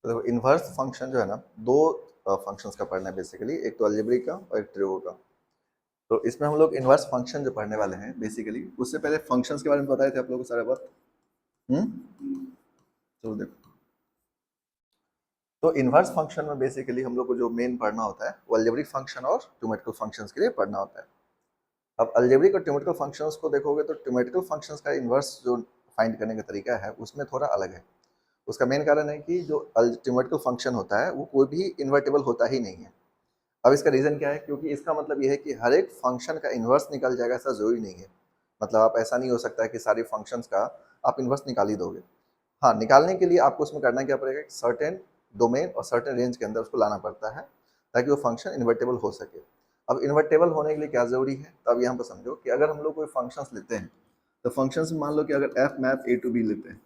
तो देखो inverse function जो है ना, दो फंक्शंस का पढ़ना है बेसिकली, एक तो अलजेब्रिक का और एक ट्रिगो का। तो इसमें हम लोग इन्वर्स फंक्शन जो पढ़ने वाले हैं बेसिकली, उससे पहले फंक्शंस के बारे में बताए थे आप लोगों को सारा बात। तो देखो, तो इन्वर्स फंक्शन में बेसिकली हम लोग को जो मेन पढ़ना होता है वो अलजेब्रिक फंक्शन और ट्योमेटिकल फंक्शंस के लिए पढ़ना होता है। अब अलजेब्रिक और ट्योमेटिकल फंक्शंस को देखोगे तो ट्योमेटिकल फंक्शंस का इन्वर्स जो फाइंड करने का तरीका है उसमें थोड़ा अलग है। उसका मेन कारण है कि जो ट्योमेटिकल फंक्शन होता है वो कोई भी इन्वर्टेबल होता ही नहीं है। अब इसका रीज़न क्या है, क्योंकि इसका मतलब ये है कि हर एक फंक्शन का इन्वर्स निकल जाएगा ऐसा ज़रूरी नहीं है। मतलब आप ऐसा नहीं हो सकता है कि सारे फंक्शंस का आप इन्वर्स निकाल ही दोगे। हाँ, निकालने के लिए आपको उसमें करना क्या पड़ेगा, सर्टेन डोमेन और सर्टेन रेंज के अंदर उसको लाना पड़ता है ताकि वो फंक्शन इन्वर्टेबल हो सके। अब इन्वर्टेबल होने के लिए क्या ज़रूरी है, तो अब यहाँ पर समझो कि अगर हम लोग कोई फंक्शंस लेते हैं तो फंक्शंस में मान लो कि अगर F map A to B लेते हैं,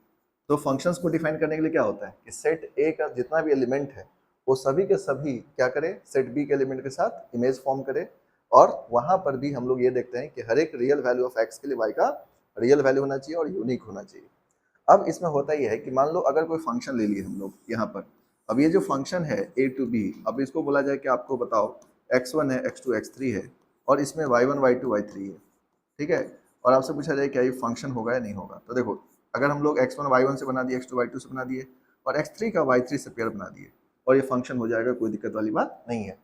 तो फंक्शंस को डिफाइन करने के लिए क्या होता है कि सेट ए का जितना भी एलिमेंट है वो सभी के सभी क्या करे, सेट बी के एलिमेंट के साथ इमेज फॉर्म करे। और वहां पर भी हम लोग ये देखते हैं कि हर एक रियल वैल्यू ऑफ एक्स के लिए वाई का रियल वैल्यू होना चाहिए और यूनिक होना चाहिए। अब इसमें होता यह है कि मान लो अगर कोई फंक्शन ले लिए हम लोग यहाँ पर, अब ये जो फंक्शन है ए टू बी, अब इसको बोला जाए कि आपको बताओ x1 है, x2 x3 है और इसमें y1 y2 y3 है, ठीक है। और आपसे पूछा जाए क्या ये फंक्शन होगा या नहीं होगा, तो देखो अगर हम लोग x1 y1 से बना दिए, x2 y2 से बना दिए और x3 का y3 से पेयर बना दिए और ये फंक्शन हो जाएगा, कोई दिक्कत वाली बात नहीं है।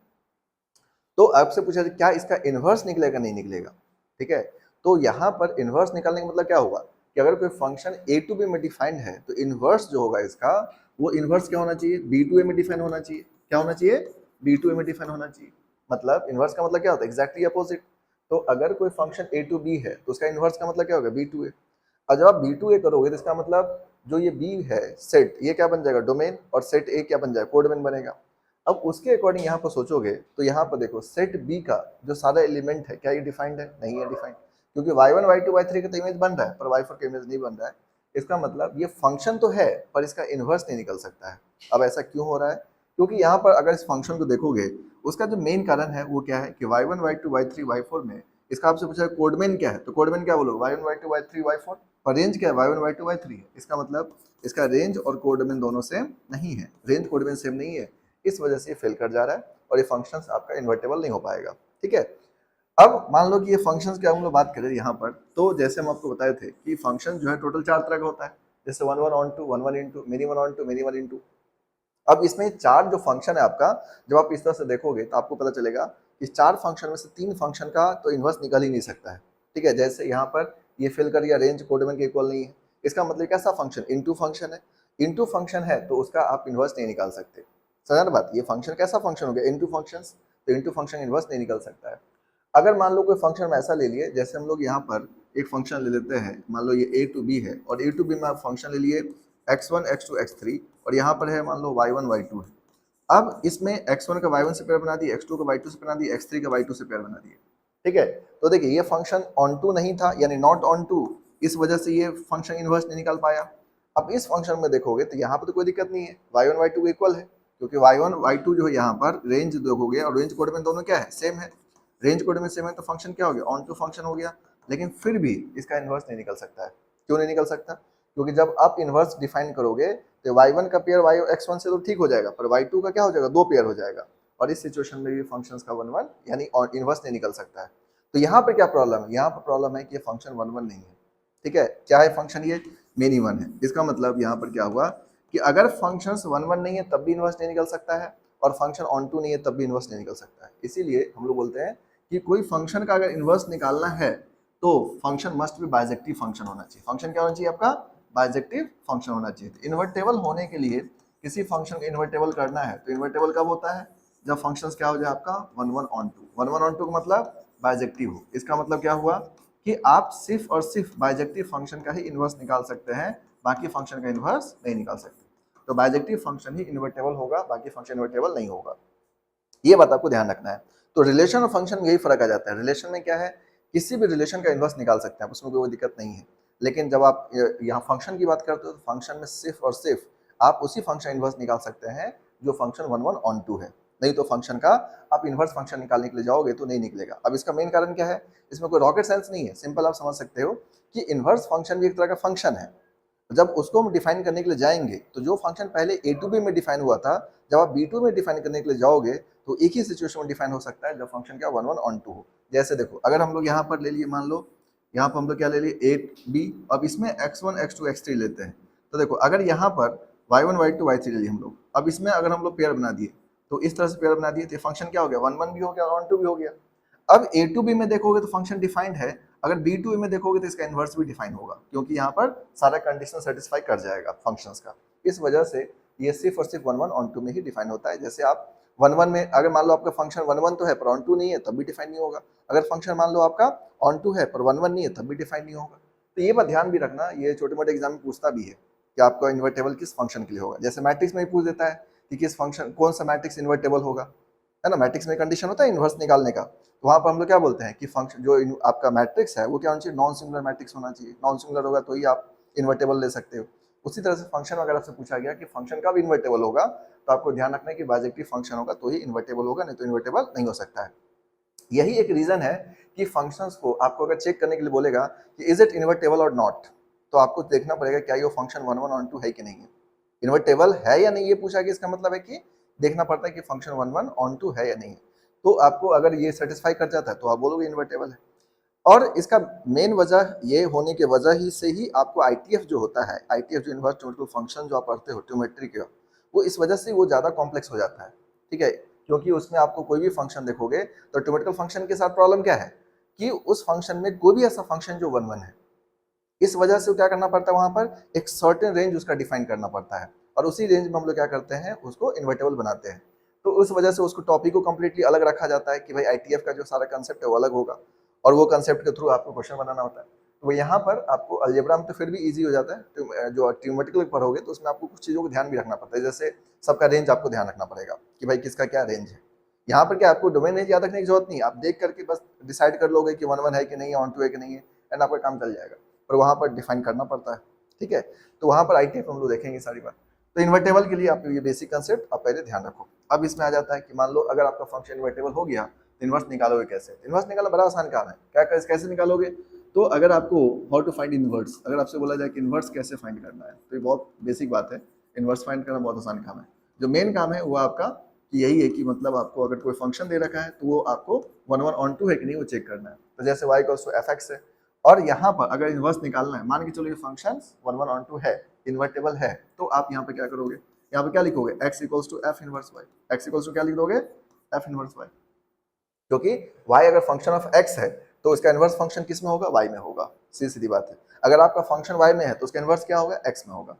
तो आपसे पूछा जाए क्या इसका इन्वर्स निकलेगा नहीं निकलेगा, ठीक है। तो यहाँ पर इन्वर्स निकालने का मतलब क्या होगा कि अगर कोई फंक्शन ए टू बी में डिफाइंड है तो इन्वर्स जो होगा इसका, वो इन्वर्स क्या होना चाहिए, बी टू ए में डिफाइन होना चाहिए। क्या होना चाहिए, बी टू ए में डिफाइन होना चाहिए। मतलब इन्वर्स का मतलब क्या होता है, एग्जैक्टली अपोजिट। तो अगर कोई फंक्शन ए टू बी है तो उसका इन्वर्स का मतलब क्या होगा, बी टू ए। और जब आप बी टू ए करोगे तो इसका मतलब जो ये बी है सेट, ये क्या बन जाएगा, डोमेन, और सेट ए क्या बन जाएगा, कोडोमेन बनेगा। अब उसके अकॉर्डिंग यहाँ पर सोचोगे तो यहाँ पर देखो सेट बी का जो सारा एलिमेंट है क्या ये डिफाइंड है, नहीं है डिफाइंड, क्योंकि y1 y2 y3 का तो इमेज बन रहा है पर y4 का इमेज नहीं बन रहा है। इसका मतलब ये फंक्शन तो है पर इसका इन्वर्स नहीं निकल सकता है। अब ऐसा क्यों हो रहा है, क्योंकि यहाँ पर अगर इस फंक्शन को देखोगे उसका जो मेन कारण है वो क्या है कि y1 y2 y3 y4 में इसका आपसे पूछा है कोडमेन क्या है, तो कोडमेन क्या बोलोगे, y1 y2 y3 y4, और रेंज क्या है, y1 y2 y3 है। इसका मतलब इसका रेंज और कोडमेन दोनों सेम नहीं है, रेंज कोडमेन सेम नहीं है, इस वजह से ये फेल कर जा रहा है और ये फंक्शंस आपका इन्वर्टेबल नहीं हो पाएगा, ठीक है। अब मान लो कि ये फंक्शंस की हम लोग बात करें यहाँ पर, तो जैसे हम आपको बताए थे कि फंक्शन जो है टोटल 4 तरह का होता है, जैसे one one onto, one one into, many one onto, many one into. अब इसमें 4 जो फंक्शन है आपका, जब आप इस तरह से देखोगे तो आपको पता चलेगा कि 4 फंक्शन में से 3 फंक्शन का तो इन्वर्स निकल ही नहीं सकता है, ठीक है। जैसे यहाँ पर ये फिल कर या रेंज कोडमेन के इक्वल नहीं है, इसका मतलब कैसा फंक्शन, इनटू फंक्शन है। इनटू फंक्शन है तो उसका आप इन्वर्स नहीं निकाल सकते। समझ बात, ये फंक्शन कैसा फंक्शन हो गया, इनटू फंक्शन, तो इनटू फंक्शन इन्वर्स नहीं निकल सकता है। अगर मान लो कोई फंक्शन में ऐसा ले लिए, जैसे हम लोग यहाँ पर एक फंक्शन ले लेते हैं, मान लो ये ए टू बी है और ए टू बी में आप फंक्शन ले लिए x1 x2 x3 और यहाँ पर है मान लो y1 y2 है। अब इसमें x1 का y1 से पेयर बना दिए, x2 का y2 से बना दिए, x3 का y2 से पेयर बना दिए, ठीक है। तो देखिए ये फंक्शन ऑन टू नहीं था यानी नॉट ऑन टू, इस वजह से ये फंक्शन इन्वर्स नहीं निकाल पाया। अब इस फंक्शन में देखोगे तो यहाँ पर तो कोई दिक्कत नहीं है, y1 y2 इक्वल है, क्योंकि y1 y2 जो है यहाँ पर रेंज देखोगे और रेंज कोड में दोनों क्या है, सेम है। रेंज कोड में सेम है तो फंक्शन क्या हो गया, ऑन टू फंक्शन हो गया। लेकिन फिर भी इसका इन्वर्स नहीं निकल सकता है। क्यों नहीं निकल सकता, क्योंकि जब आप इन्वर्स डिफाइन करोगे तो y1 का पेयर y x1 से तो ठीक हो जाएगा पर y2 का क्या हो जाएगा, 2 पेयर हो जाएगा। और इस सिचुएशन में भी फंक्शंस का 1 1 यानी इन्वर्स नहीं निकल सकता है। तो यहाँ पे क्या प्रॉब्लम है, यहाँ पर प्रॉब्लम है कि ये फंक्शन 1 1 नहीं है, ठीक है। क्या है फंक्शन, ये मेनी वन है। इसका मतलब यहाँ पर क्या हुआ कि अगर फंक्शंस 1 1 नहीं है तब भी इन्वर्स नहीं निकल सकता है और फंक्शन ऑन टू नहीं है तब भी इन्वर्स नहीं निकल सकता है। इसीलिए हम लोग बोलते हैं कि कोई फंक्शन का अगर इन्वर्स निकालना है तो function must be bijective function होना चाहिए। फंक्शन क्या होना चाहिए आपका, बाइजेक्टिव फंक्शन होना चाहिए। तो इन्वर्टेबल होने के लिए किसी फंक्शन को इन्वर्टेबल करना है तो इन्वर्टेबल कब होता है, जब फंक्शंस क्या हो जाए आपका 1 1 ऑन टू। 1 1 ऑन टू का मतलब बाइजेक्टिव हो। इसका मतलब क्या हुआ कि आप सिर्फ और सिर्फ बाइजेक्टिव फंक्शन का ही इन्वर्स निकाल सकते हैं, बाकी फंक्शन का इन्वर्स नहीं निकाल सकते। तो बाइजेक्टिव फंक्शन ही इन्वर्टेबल होगा, बाकी फंक्शन इन्वर्टेबल नहीं होगा, ये बात आपको ध्यान रखना है। तो रिलेशन और फंक्शन में यही फर्क आ जाता है। रिलेशन में क्या है, किसी भी रिलेशन का इन्वर्स निकाल सकते हैं आप, उसमें कोई दिक्कत नहीं है। लेकिन जब आप यहाँ फंक्शन की बात करते हो तो फंक्शन में सिर्फ और सिर्फ आप उसी फंक्शन इन्वर्स निकाल सकते हैं जो फंक्शन 1 1 ऑन टू है। नहीं तो फंक्शन का आप इन्वर्स फंक्शन निकालने के लिए जाओगे तो नहीं निकलेगा। अब इसका मेन कारण क्या है, इसमें कोई रॉकेट साइंस नहीं है, सिंपल आप समझ सकते हो कि इन्वर्स फंक्शन भी एक तरह का फंक्शन है। जब उसको हम डिफाइन करने के लिए जाएंगे तो जो फंक्शन पहले ए टू बी में डिफाइन हुआ था, जब आप बी टू में डिफाइन करने के लिए जाओगे तो एक ही सिचुएशन में डिफाइन हो सकता है जब फंक्शन क्या वन वन ऑन टू हो। जैसे देखो, अगर हम लोग यहाँ पर ले लिए, मान लो यहाँ पर हम लोग क्या ले लिए ए बी, अब इसमें x1 x2 x3 लेते हैं। तो देखो, अगर यहाँ पर y1 y2 y3 ले लिए हम लोग, अब इसमें अगर हम लोग पेयर बना दिए तो इस तरह से पेयर बना दिए तो फंक्शन क्या हो गया, वन वन भी हो गया, ऑन टू भी हो गया। अब ए टू बी में देखोगे तो फंक्शन डिफाइंड है, अगर बी टू में देखोगे तो इसका इन्वर्स भी डिफाइन होगा, क्योंकि यहाँ पर सारा कंडीशन सेटिस्फाई कर जाएगा फंक्शंस का। इस वजह से ये सिर्फ और सिर्फ वन वन ऑन टू में ही डिफाइन होता है। जैसे आप वन वन में अगर मान लो आपका फंक्शन वन वन तो है पर ऑन टू नहीं है, तब भी डिफाइन नहीं होगा। अगर फंक्शन मान लो आपका ऑन टू है पर वन वन नहीं है, तब भी डिफाइन नहीं होगा। तो ये बात ध्यान भी रखना, ये छोटे मोटे एग्जाम में पूछता भी है कि आपका इन्वर्टेबल किस फंक्शन के लिए होगा। जैसे मैट्रिक्स में ही पूछ देता है कि किस फंक्शन, कौन सा मैट्रिक्स इन्वर्टेबल होगा, है ना। मैट्रिक्स में कंडीशन होता है इन्वर्स निकालने का, तो वहाँ पर हम लोग क्या बोलते हैं कि फंक्शन जो आपका मैट्रिक्स है वो क्या होना चाहिए, नॉन सिंगुलर मैट्रिक्स होना चाहिए। नॉन सिंगुलर होगा तो ही आप इन्वर्टेबल ले सकते हो। उसी तरह से फंक्शन अगर आपसे पूछा गया कि फंक्शन कब इन्वर्टेबल होगा, तो आपको ध्यान रखना है कि बाइजेक्टिव फंक्शन होगा तो ही इन्वर्टेबल होगा, नहीं तो इन्वर्टेबल नहीं हो सकता है। यही एक रीजन है कि फंक्शंस को आपको अगर चेक करने के लिए बोलेगा कि इज इट इन्वर्टेबल और नॉट, तो आपको देखना पड़ेगा क्या ये function one one onto है कि नहीं है। इन्वर्टेबल है या नहीं ये पूछा गया, इसका मतलब है कि देखना पड़ता है कि function one one onto है या नहीं है। तो आपको अगर ये सेटिस्फाई कर जाता है तो आप बोलोगे इन्वर्टेबल है। और इसका मेन वजह ये होने की वजह ही से ही आपको आईटीएफ जो होता है, आईटीएफ जो इन्वर्स ट्रिमेट्रिकल फंक्शन जो आप पढ़ते हो ट्रिमेट्री का, वो इस वजह से वो ज़्यादा कॉम्प्लेक्स हो जाता है, ठीक है। क्योंकि उसमें आपको कोई भी फंक्शन देखोगे तो ट्रिमेट्रिकल फंक्शन के साथ प्रॉब्लम क्या है कि उस फंक्शन में कोई भी ऐसा फंक्शन जो वन वन है, इस वजह से क्या करना पड़ता है, वहां पर एक सर्टेन रेंज उसका डिफाइन करना पड़ता है, और उसी रेंज में हम लोग क्या करते हैं, उसको इन्वर्टेबल बनाते हैं। तो उस वजह से उसको टॉपिक को कंप्लीटली अलग रखा जाता है कि भाई आईटीएफ का जो सारा कंसेप्ट है वो अलग होगा, और वो कंसेप्ट के थ्रू आपको क्वेश्चन बनाना होता है। तो यहाँ पर आपको अलजेब्रा में तो फिर भी इजी हो जाता है, तो जो ट्रिमेटिकल पढ़ोगे तो उसमें आपको कुछ चीज़ों को ध्यान भी रखना पड़ता है। जैसे सबका रेंज आपको ध्यान रखना पड़ेगा कि भाई किसका क्या रेंज है। यहाँ पर क्या आपको डोमेन रेंज याद रखने की जरूरत नहीं, आप देख करके बस डिसाइड कर लोगे कि वन वन है कि नहीं है, ऑन टू है कि नहीं है, एंड आपका काम चल जाएगा। पर वहाँ पर डिफाइन करना पड़ता है, ठीक है। तो वहाँ पर आईटीएफ हम लोग देखेंगे सारी बात। तो इन्वर्टेबल के लिए आप ये बेसिक कंसेप्ट आप पहले ध्यान रखो। अब इसमें आ जाता है कि मान लो अगर आपका फंक्शन इन्वर्टेबल हो गया तो इन्वर्स निकालोगे कैसे। इन्वर्स निकालना बड़ा आसान काम है, क्या कैसे निकालोगे। तो अगर आपको हाउ टू फाइंड इन्वर्स, अगर आपसे बोला जाए कि इन्वर्स कैसे फाइंड करना है, तो ये बहुत बेसिक बात है। इन्वर्स फाइंड करना बहुत आसान काम है। जो मेन काम है वो आपका कि यही है कि मतलब आपको अगर कोई फंक्शन दे रखा है तो वो आपको वन वन ऑन टू है कि नहीं वो चेक करना है। तो जैसे y equals to F X है, और यहाँ पर अगर इन्वर्स निकालना है, मान के चलो ये function one one onto है, इन्वर्टेबल है, तो आप यहाँ पे क्या करोगे, यहाँ पे क्या लिखोगे, x equals to F inverse y। x equals to क्या लिख दोगे, एफ इनवर्स y, क्योंकि y अगर फंक्शन ऑफ x है तो इसका इन्वर्स फंक्शन किस में होगा, y में होगा। सीधी बात है। अगर आपका फंक्शन y में है तो उसका इन्वर्स क्या होगा, x में होगा,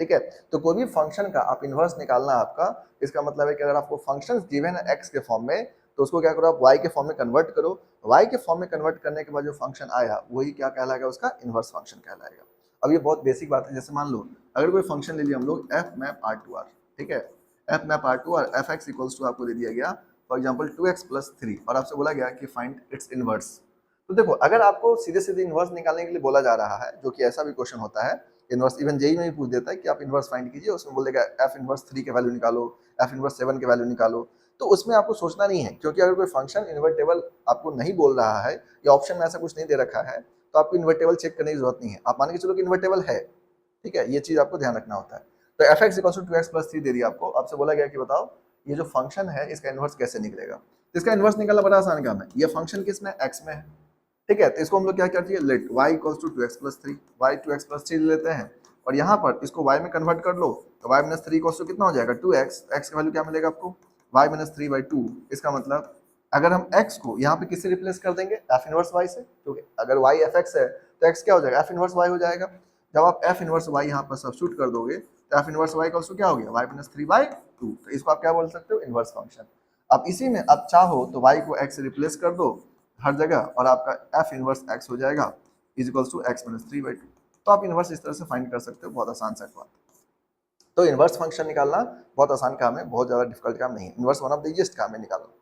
ठीक है। तो कोई भी फंक्शन का आप इन्वर्स निकालना आपका, इसका मतलब है कि अगर आपको फंक्शन गिवन है x के फॉर्म में, तो उसको क्या करो, आप y के फॉर्म में कन्वर्ट करो। y के फॉर्म में कन्वर्ट करने के बाद जो फंक्शन आया वही क्या कहलाएगा, उसका इन्वर्स फंक्शन कहलाएगा। अब ये बहुत बेसिक बात है। जैसे मान लो अगर कोई फंक्शन ले लिया हम लोग F map R to R, ठीक है, F map R to R, F X equals to आपको दे दिया गया फॉर एग्जाम्पल 2x+3, और आपसे बोला गया कि फाइंड इट्स इनवर्स। तो देखो, अगर आपको सीधे सीधे इनवर्स निकालने के लिए बोला जा रहा है, जो कि ऐसा भी क्वेश्चन होता है, इनवर्स इवन जेई में भी पूछ देता है कि आप इनवर्स फाइंड कीजिए, उसमें बोलेगा एफ इनवर्स 3 के वैल्यू निकालो, एफ इनवर्स 7 के वैल्यू निकालो। तो उसमें आपको सोचना नहीं है, क्योंकि अगर कोई फंक्शन इन्वर्टेबल आपको नहीं बोल रहा है या ऑप्शन में ऐसा कुछ नहीं दे रखा है, तो आपको इन्वर्टेबल चेक करने की जरूरत नहीं है। आप मान के चलो कि इन्वर्टेबल है, ठीक है, ये चीज आपको ध्यान रखना होता है। तो F X equal to 2x+3 दे दिया आपको, आपसे बोला गया कि बताओ ये जो फंक्शन है इसका इन्वर्स कैसे निकलेगा। तो इसका इन्वर्स निकालना बड़ा आसान काम है। ये फंक्शन किस में, एक्स में है, ठीक है। तो इसको हम लोग क्या करते हैं, let y equals to 2x+3, y 2x+3 लेते हैं, और यहाँ पर इसको y में कन्वर्ट कर लो, तो y - 3 इक्वल्स टू कितना हो जाएगा, 2x। x का वैल्यू क्या मिलेगा आपको, y - 3/2। इसका मतलब अगर हम x को यहाँ पे किससे रिप्लेस कर देंगे, f इनवर्स y से, क्योंकि अगर y fx है तो x क्या हो जाएगा, f इनवर्स y हो जाएगा। जब आप f इनवर्स y यहाँ पर सब्स्टिट्यूट कर दोगे तो f inverse y equals to क्या हो गया, y - 3/2। तो इसको आप क्या बोल सकते हो, इनवर्स फंक्शन। अब इसी में आप चाहो तो y को x से रिप्लेस कर दो हर जगह, और आपका f इनवर्स x हो जाएगा इज इक्वल्स टू x - 3/2। तो आप इनवर्स इस तरह से फाइंड कर सकते हो, बहुत आसान सा बात। तो इनवर्स फंक्शन निकालना बहुत आसान काम है, बहुत ज़्यादा डिफिकल्ट काम नहीं है। Inverse one of the easiest काम है निकालना।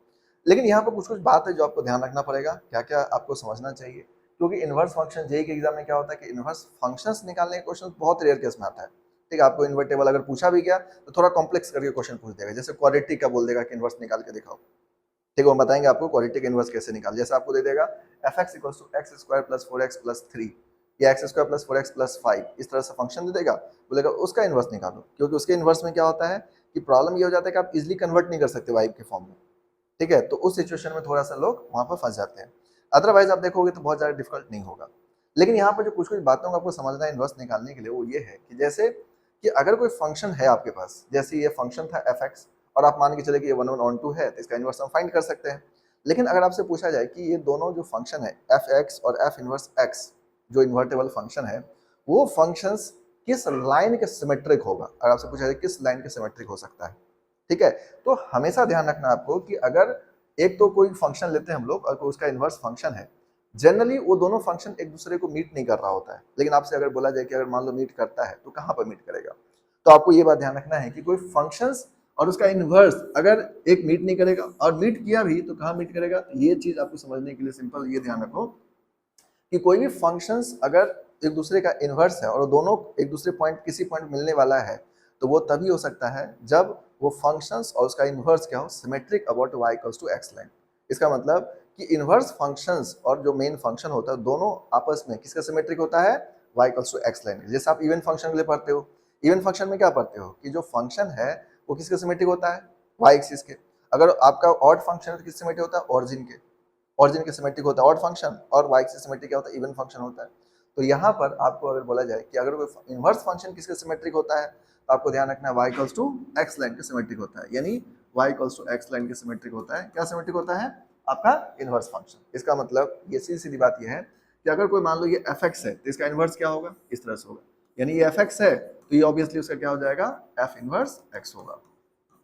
लेकिन यहाँ पर कुछ कुछ बात है जो आपको ध्यान रखना पड़ेगा, क्या क्या आपको समझना चाहिए, क्योंकि इनवर्स फंक्शन जेई के एग्जाम में क्या होता है कि इनवर्स फंक्शंस निकालने के क्वेश्चन बहुत रेयर केस में आता है, ठीक है। आपको इन्वर्टेबल अगर पूछा भी गया तो थोड़ा कॉम्प्लेक्स करके क्वेश्चन पूछ देगा, जैसे क्वाड्रेटिक का बोल देगा कि इनवर्स निकाल के दिखाओ, ठीक है। वो बताएंगे आपको क्वाड्रेटिक इनवर्स कैसे निकाल। जैसे आपको दे देगा F X equals to X square plus 4x plus 3, या x square plus 4x plus 5 इस तरह से फंक्शन दे देगा, बोलेगा उसका इन्वर्स निकालो, क्योंकि उसके इन्वर्स में क्या होता है कि प्रॉब्लम ये हो जाता है कि आप इजिली कन्वर्ट नहीं कर सकते वाई के फॉर्म में, ठीक है। तो उस सिचुएशन में थोड़ा सा लोग वहां पर फंस जाते हैं। अदरवाइज आप देखोगे तो बहुत ज़्यादा डिफिकल्ट नहीं होगा। लेकिन यहाँ पर जो कुछ कुछ बातों को आपको समझना है इन्वर्स निकालने के लिए, वो ये है कि जैसे कि अगर कोई फंक्शन है आपके पास, जैसे ये फंक्शन था एफ एक्स, और आप मान के चले कि ये 1 1 ऑन 2 है, तो इसका इन्वर्स हम फाइंड कर सकते हैं। लेकिन अगर आपसे पूछा जाए कि ये दोनों जो फंक्शन है एफ एक्स और एफ इनवर्स एक्स, जो इन्वर्टेबल फंक्शन है, वो फंक्शंस किस लाइन के सिमेट्रिक होगा, अगर आपसे पूछा जाए किस लाइन के सिमेट्रिक हो सकता है, ठीक है। तो हमेशा ध्यान रखना आपको कि अगर एक तो कोई फंक्शन लेते हैं हम लोग और कोई उसका इन्वर्स फंक्शन है, जनरली वो दोनों फंक्शन एक दूसरे को मीट नहीं कर रहा होता है। लेकिन आपसे अगर बोला जाए कि अगर मान लो मीट करता है तो कहाँ पर मीट करेगा, तो आपको ये बात ध्यान रखना है कि कोई फंक्शंस और उसका इन्वर्स अगर एक मीट नहीं करेगा, और मीट किया भी तो कहाँ मीट करेगा, तो ये चीज आपको समझने के लिए सिंपल ये ध्यान रखो कि कोई भी फंक्शंस अगर एक दूसरे का इन्वर्स है और दोनों एक दूसरे पॉइंट किसी पॉइंट मिलने वाला है, तो वो तभी हो सकता है जब वो फंक्शंस और उसका इन्वर्स क्या हो, symmetric about y equals to x line. इसका मतलब कि इन्वर्स फंक्शंस और जो मेन फंक्शन होता है दोनों आपस में किसका सिमेट्रिक होता है, y equals to x line. जैसे आप इवन फंक्शन के लिए पढ़ते हो, इवन फंक्शन में क्या पढ़ते हो कि जो फंक्शन है वो किसके सिमेट्रिक होता है, y एक्सिस के। अगर आपका ऑड फंक्शन है तो किसके सिमेट्रिक होता है, ऑरिजिन के। ऑरिजिन के सिमेट्रिक होता है ऑड फंक्शन, और y एक्सिस सिमेट्रिक क्या होता है, इवन फंक्शन होता है। तो यहाँ पर आपको अगर बोला जाए कि अगर कोई इन्वर्स फंक्शन किसके सिमेट्रिक होता है, तो आपको ध्यान रखना है y equals to x line के सिमेट्रिक होता है, यानी y equals to x line के सिमेट्रिक होता है। क्या सिमेट्रिक होता है, आपका इन्वर्स फंक्शन। इसका मतलब ये सीधी सीधी बात ये है कि अगर कोई मान लो ये fx है तो इसका इन्वर्स क्या होगा, इस तरह से होगा, यानी ये fx है तो ये ऑब्वियसली उसका क्या हो जाएगा, f इन्वर्स x होगा,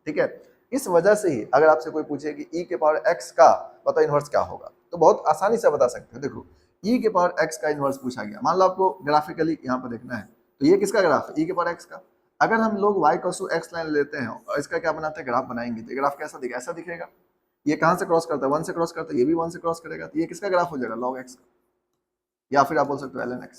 ठीक है। इस वजह से ही अगर आपसे कोई पूछे कि e के पावर x का बताओ इन्वर्स क्या होगा, तो बहुत आसानी से बता सकते हो। देखो e के पावर x का इन्वर्स पूछा गया, मान लो आपको ग्राफिकली यहाँ पर देखना है, तो ये किसका ग्राफ है, e के पावर x का। अगर हम लोग y equals to x line लेते हैं और इसका क्या बनाते हैं, ग्राफ बनाएंगे, तो ग्राफ कैसा दिखेगा, ऐसा दिखेगा। ये कहाँ से क्रॉस करता है, 1 से क्रॉस करता है, ये भी 1 से क्रॉस करेगा, तो ये किसका ग्राफ हो जाएगा, log x का, या फिर आप बोल सकते हो ln x,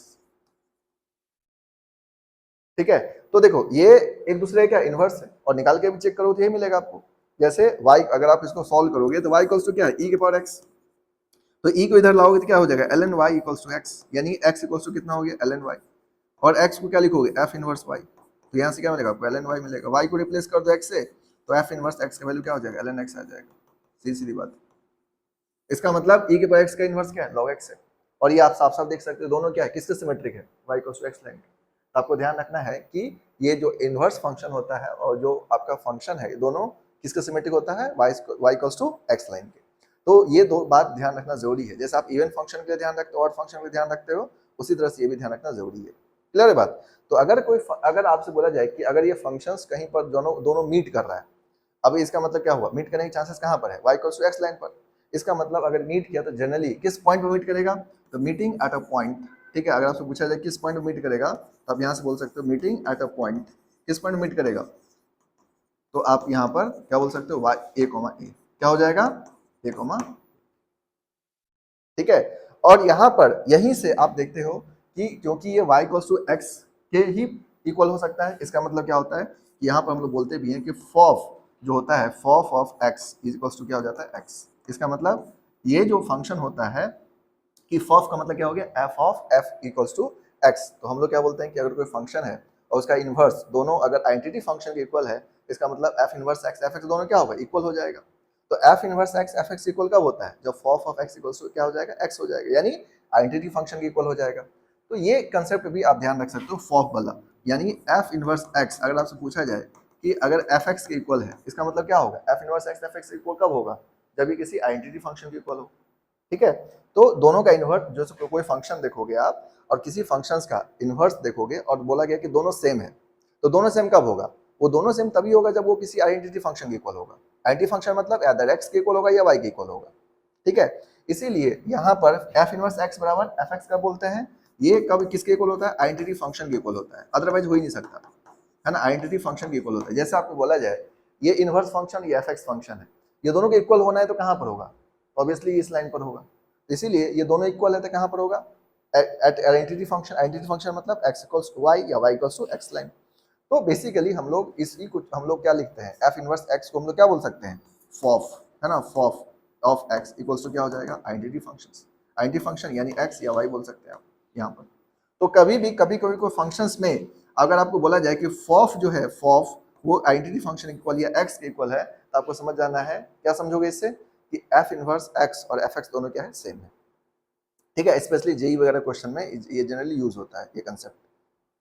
ठीक है। तो देखो ये एक दूसरे का इन्वर्स है, और निकाल के भी चेक करो तो ये मिलेगा आपको। जैसे y अगर आप इसको सॉल्व करोगे तो y इक्वल्स टू क्या है, e के पावर x, तो e को इधर लाओगे तो क्या हो जाएगा, ln y equals to x, यानी x इक्वल्स टू कितना हो गया, ln y, और x को क्या लिखोगे, f इनवर्स y। तो यहाँ से क्या मिलेगा आपको, ln y मिलेगा, y को रिप्लेस कर दो x से, तो f इनवर्स x का वैल्यू क्या हो जाएगा, ln x आ जाएगा। सीधी सीधी बात। इसका मतलब e के पावर x का इनवर्स क्या है, log x है, और ये आप साफ साफ देख सकते हो दोनों क्या है, किसके सिमेट्रिक है, y equals to x line. तो आपको ध्यान रखना है कि ये जो इनवर्स फंक्शन होता है और जो आपका फंक्शन है, दोनों किसके सिमेट्रिक होता है, y equals to x line के। तो ये दो बात ध्यान रखना जरूरी है। जैसे आप इवन फंक्शन के लिए ध्यान रखते हो, ऑड फंक्शन के लिए ध्यान रखते हो, उसी तरह से ये भी ध्यान रखना जरूरी है। क्लियर है बात। तो अगर आपसे बोला जाए कि अगर ये फंक्शंस कहीं पर दोनों मीट कर रहा है, अब इसका मतलब क्या हुआ, मीट करने के चांसेस कहाँ पर है, y equals to x line पर। इसका मतलब अगर मीट किया तो जनरली किस पॉइंट पर मीट करेगा, तो मीटिंग एट अ पॉइंट, ठीक है। अगर आपसे पूछा जाए किस पॉइंट पर मीट करेगा, तो आप यहाँ से बोल सकते हो मीटिंग एट अ पॉइंट, किस पॉइंट मीट करेगा, तो आप यहाँ पर क्या बोल सकते हो, y a, क्या हो जाएगा, a, ठीक है। और यहाँ पर यहीं से आप देखते हो कि क्योंकि ये y इक्वल्स टू x के ही इक्वल हो सकता है, इसका मतलब क्या होता है कि यहाँ पर हम लोग बोलते भी हैं कि फॉफ जो होता है, f o f of x is equals to क्या हो जाता है, x। इसका मतलब ये जो फंक्शन होता है कि फॉफ का मतलब क्या हो गया, f of f equals to x। तो हम लोग क्या बोलते हैं कि अगर कोई फंक्शन है और उसका इन्वर्स दोनों अगर आइडेंटिटी फंक्शन के इक्वल है, इसका मतलब f inverse x f x दोनों क्या होगा, इक्वल हो जाएगा। तो f inverse x f x equal कब होता है, जब फॉफ ऑफ x इक्वल्स टू क्या हो जाएगा, x हो जाएगा, यानी आइडेंटिटी फंक्शन के इक्वल हो जाएगा। तो ये कंसेप्ट भी आप ध्यान रख सकते हो, फॉफ वाला, यानी f इनवर्स x अगर आपसे पूछा जाए कि अगर f x के इक्वल है, इसका मतलब क्या होगा, f inverse x f x equal कब होगा, जब ये किसी आइडेंटिटी फंक्शन के इक्वल हो, ठीक है। तो दोनों का इन्वर्स, जो कोई फंक्शन देखोगे आप और किसी फंक्शंस का इन्वर्स देखोगे और बोला गया कि दोनों सेम है, तो दोनों सेम कब होगा, वो दोनों सेम तभी होगा जब वो किसी आइडेंटिटी फंक्शन के इक्वल होगा। आइडेंटिटी फंक्शन मतलब या x के इक्वल होगा या y के इक्वल होगा, ठीक है। इसीलिए यहाँ पर f इनवर्स x बराबर एफ एक्स कब बोलते हैं, ये कब किसके इक्वल होता है, आइडेंटिटी फंक्शन के इक्वल होता है, अदरवाइज हो ही नहीं सकता, है ना। आइडेंटिटी फंक्शन के इक्वल होता है। जैसे आपको बोला जाए ये इनवर्स फंक्शन, ये एफ एक्स फंक्शन है, ये दोनों के इक्वल होना है तो कहाँ पर होगा, ऑब्वियसली इस लाइन पर होगा। इसीलिए ये दोनों इक्वल है तो कहाँ पर होगा, at identity function. Identity function मतलब x इक्वल्स टू y या y equals to x line. तो बेसिकली हम लोग इसी कुछ हम लोग क्या लिखते हैं, f इनवर्स x को हम लोग क्या बोल सकते हैं, फॉफ, है ना, फॉफ ऑफ x इक्वल्स टू क्या हो जाएगा, आइडेंटिटी फंक्शन। आइडेंटिटी फंक्शन यानी x या y बोल सकते हैं आप यहाँ पर। तो कभी भी कभी कभी कोई फंक्शंस में अगर आपको बोला जाए कि फॉफ जो है फॉफ वो आइडेंटिटी फंक्शन इक्वल या एक्स के इक्वल है, तो आपको समझ जाना है क्या समझोगे इससे कि एफ इनवर्स एक्स और एफ एक्स दोनों क्या है, सेम है। ठीक है, स्पेशली जेई वगैरह क्वेश्चन में ये जनरली यूज होता है ये कंसेप्ट।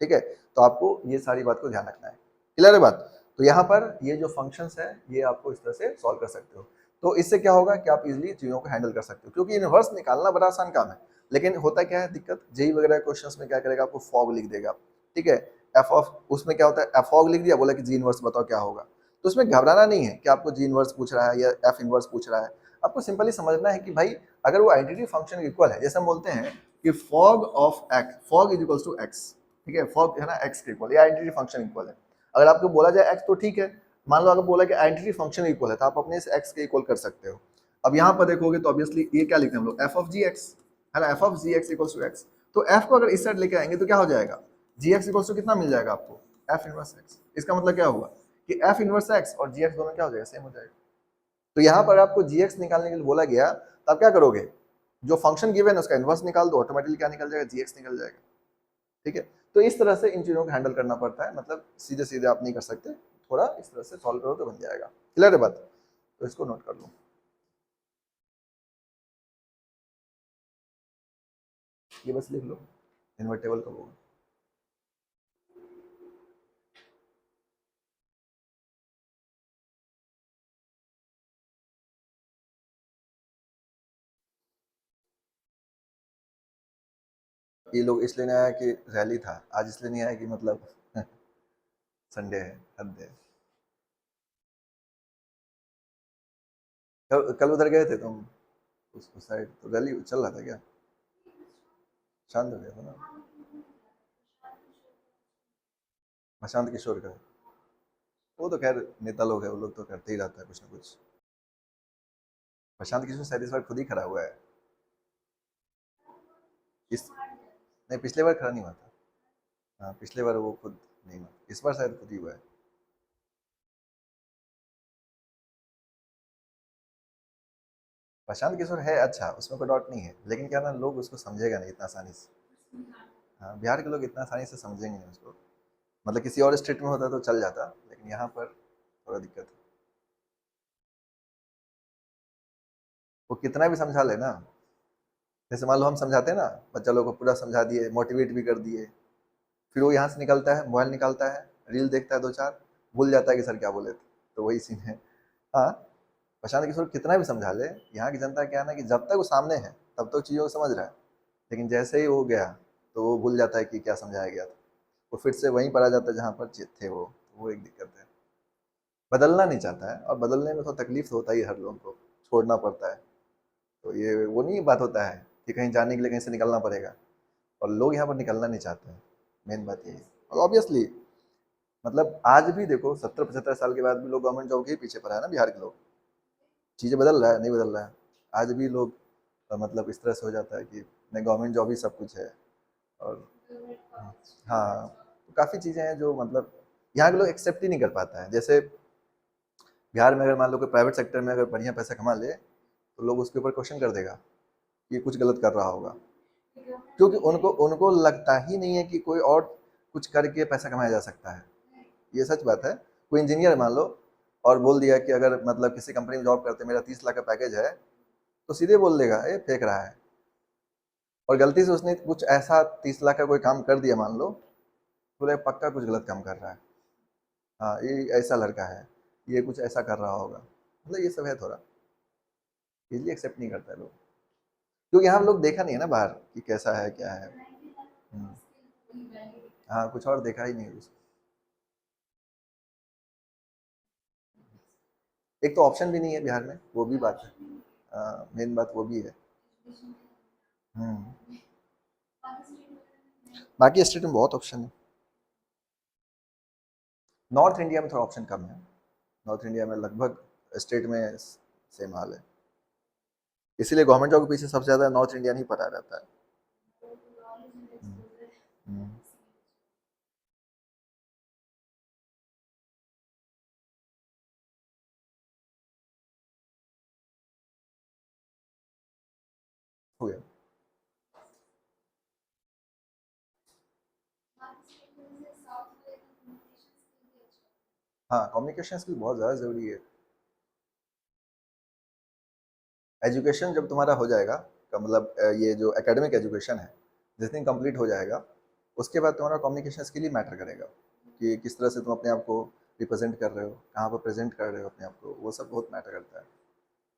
ठीक है, तो आपको ये सारी बात को ध्यान रखना है। क्लियर है बात? तो यहाँ पर ये जो फंक्शंस है ये आपको इस तरह से सॉल्व कर सकते हो। तो इससे क्या होगा कि आप इजीली चीजों को हैंडल कर सकते हो, क्योंकि इनवर्स निकालना बड़ा आसान काम है। लेकिन होता क्या है दिक्कत, जेई वगैरह क्वेश्चंस में क्या करेगा, आपको फॉग लिख देगा। ठीक है, एफ ऑफ उसमें क्या होता है, एफ फॉग लिख दिया, बोला कि जी इनवर्स बताओ क्या होगा। तो उसमें घबराना नहीं है कि आपको जी इनवर्स पूछ रहा है या एफ इनवर्स पूछ रहा है। आपको सिंपली समझना है कि भाई अगर वो आइडेंटिटी फंक्शन इक्वल है, जैसे हम बोलते हैं कि fog of X, fog is equal to X. ठीक है, फॉग है ना एक्स के इक्वल, या आइडेंटिटी फंक्शन इक्वल है। अगर आपको बोला जाए एक्स तो ठीक है, मान लो अगर बोला कि आइडेंटिटी फंक्शन इक्वल है तो आप अपने इस एक्स के इक्वल कर सकते हो। अब यहाँ पर देखोगे तो ऑब्वियसली ये क्या लिखते हैं हम लोग, एफ ऑफ जी एक्स, है ना, F of G X equal to X. तो एफ को अगर इस साइड लेके आएंगे तो क्या हो जाएगा, जी एक्स इक्वल टू कितना मिल जाएगा आपको, एफ इनवर्स एक्स। इसका मतलब क्या हुआ कि एफ इनवर्स एक्स और जी एक्स दोनों क्या हो जाएगा, सेम हो जाएगा। तो यहाँ पर आपको जी एक्स निकालने के लिए बोला गया, तो आप क्या करोगे, जो फंक्शन गिवन है उसका इनवर्स निकाल दो, ऑटोमेटिकली क्या निकल जाएगा, जी एक्स निकल जाएगा। ठीक है, तो इस तरह से इन चीजों को हैंडल करना पड़ता है, मतलब सीधे सीधे आप नहीं कर सकते, थोड़ा इस तरह से सॉल्व करो तो बन जाएगा। क्लियर है बात? तो इसको नोट कर लो, ये बस लिख लो, इन्वर्टेबल कब होगा। ये लोग इसलिए नहीं आया कि रैली था आज, इसलिए नहीं आया कि मतलब संडे है, हद है। कल उधर गए थे तुम, उस साइड तो रैली चल रहा था क्या, शांत हो गया था ना, प्रशांत किशोर का। वो तो खैर नेता लोग है, वो लोग तो करते ही रहता है कुछ ना कुछ। प्रशांत किशोर शायद इस बार खुद ही खड़ा हुआ है, इस नहीं पिछले बार खड़ा नहीं हुआ था। हाँ पिछले बार वो खुद नहीं हुआ, इस बार शायद खुद ही हुआ है। प्रशांत किशोर है अच्छा, उसमें कोई डाउट नहीं है, लेकिन क्या ना लोग उसको समझेगा नहीं इतना आसानी से। हाँ बिहार के लोग इतना आसानी से समझेंगे नहीं उसको, मतलब किसी और स्टेट में होता तो चल जाता, लेकिन यहाँ पर थोड़ा दिक्कत है। वो कितना भी समझा ले ना, जैसे मान लो हम समझाते हैं ना, बच्चा लोग को पूरा समझा दिए, मोटिवेट भी कर दिए, फिर वो यहाँ से निकलता है, मोबाइल निकालता है, रील देखता है दो चार, भूल जाता है कि सर क्या बोले थे। तो वही सीन है। हाँ, प्रशांत किशोर कितना भी समझा ले, यहाँ की जनता क्या है ना कि जब तक वो सामने है तब तक चीज़ों को समझ रहा है, लेकिन जैसे ही वो गया तो वो भूल जाता है कि क्या समझाया गया था। वो फिर से वहीं पर आ जाता है जहाँ पर थे वो एक दिक्कत है। बदलना नहीं चाहता है, और बदलने में थोड़ा तकलीफ तो होता ही है, हर लोगों को छोड़ना पड़ता है। तो ये वो नहीं बात होता है कि कहीं जाने के लिए कहीं से निकलना पड़ेगा, और लोग यहाँ पर निकलना नहीं चाहते हैं। मेन बात यही है। और ऑब्वियसली मतलब आज भी देखो 70-75 साल के बाद भी लोग गवर्नमेंट जॉब के ही पीछे पड़ा है ना बिहार के लोग। चीज़ें बदल रहा है, नहीं बदल रहा है, आज भी लोग मतलब इस तरह से हो जाता है कि नहीं गवर्नमेंट जॉब ही सब कुछ है। और हाँ, तो काफ़ी चीज़ें हैं जो मतलब यहाँ के लोग एक्सेप्ट ही नहीं कर पाता है। जैसे बिहार में अगर मान लो कि प्राइवेट सेक्टर में अगर बढ़िया पैसा कमा ले, तो लोग उसके ऊपर क्वेश्चन कर देगा कि कुछ गलत कर रहा होगा, क्योंकि उनको उनको लगता ही नहीं है कि कोई और कुछ करके पैसा कमाया जा सकता है। ये सच बात है। कोई इंजीनियर मान लो और बोल दिया कि अगर मतलब किसी कंपनी में जॉब करते मेरा 30 लाख का पैकेज है, तो सीधे बोल देगा ये फेंक रहा है। और गलती से उसने कुछ ऐसा 30 लाख का कोई काम कर दिया मान लो, तो बोले पक्का कुछ गलत काम कर रहा है, हाँ ये ऐसा लड़का है, ये कुछ ऐसा कर रहा होगा। मतलब ये सब है थोड़ा, इजीली एक्सेप्ट नहीं करता है लोग, क्योंकि यहाँ लोग देखा नहीं है ना बाहर कि कैसा है क्या है। हम्म, हाँ कुछ और देखा ही नहीं उसको। एक तो ऑप्शन भी नहीं है बिहार में, वो भी बात है, मेन बात वो भी है। हम्म, बाकी स्टेट में बहुत ऑप्शन है। नॉर्थ इंडिया में थोड़ा ऑप्शन कम है, नॉर्थ इंडिया में लगभग स्टेट में सेम हाल है, इसीलिए गवर्नमेंट जॉब के पीछे सबसे ज़्यादा नॉर्थ इंडियन ही पड़ा रहता है। हम्म, हम्म, हो गया। हाँ, कम्युनिकेशन स्किल बहुत ज़्यादा ज़रूरी है। एजुकेशन जब तुम्हारा हो जाएगा का मतलब ये जो एकेडमिक एजुकेशन है जिस दिन कंप्लीट हो जाएगा उसके बाद तुम्हारा कम्युनिकेशन स्किल ही मैटर करेगा कि किस तरह से तुम अपने आप को रिप्रेजेंट कर रहे हो, कहाँ पर प्रेजेंट कर रहे हो अपने आप को, वो सब बहुत मैटर करता है।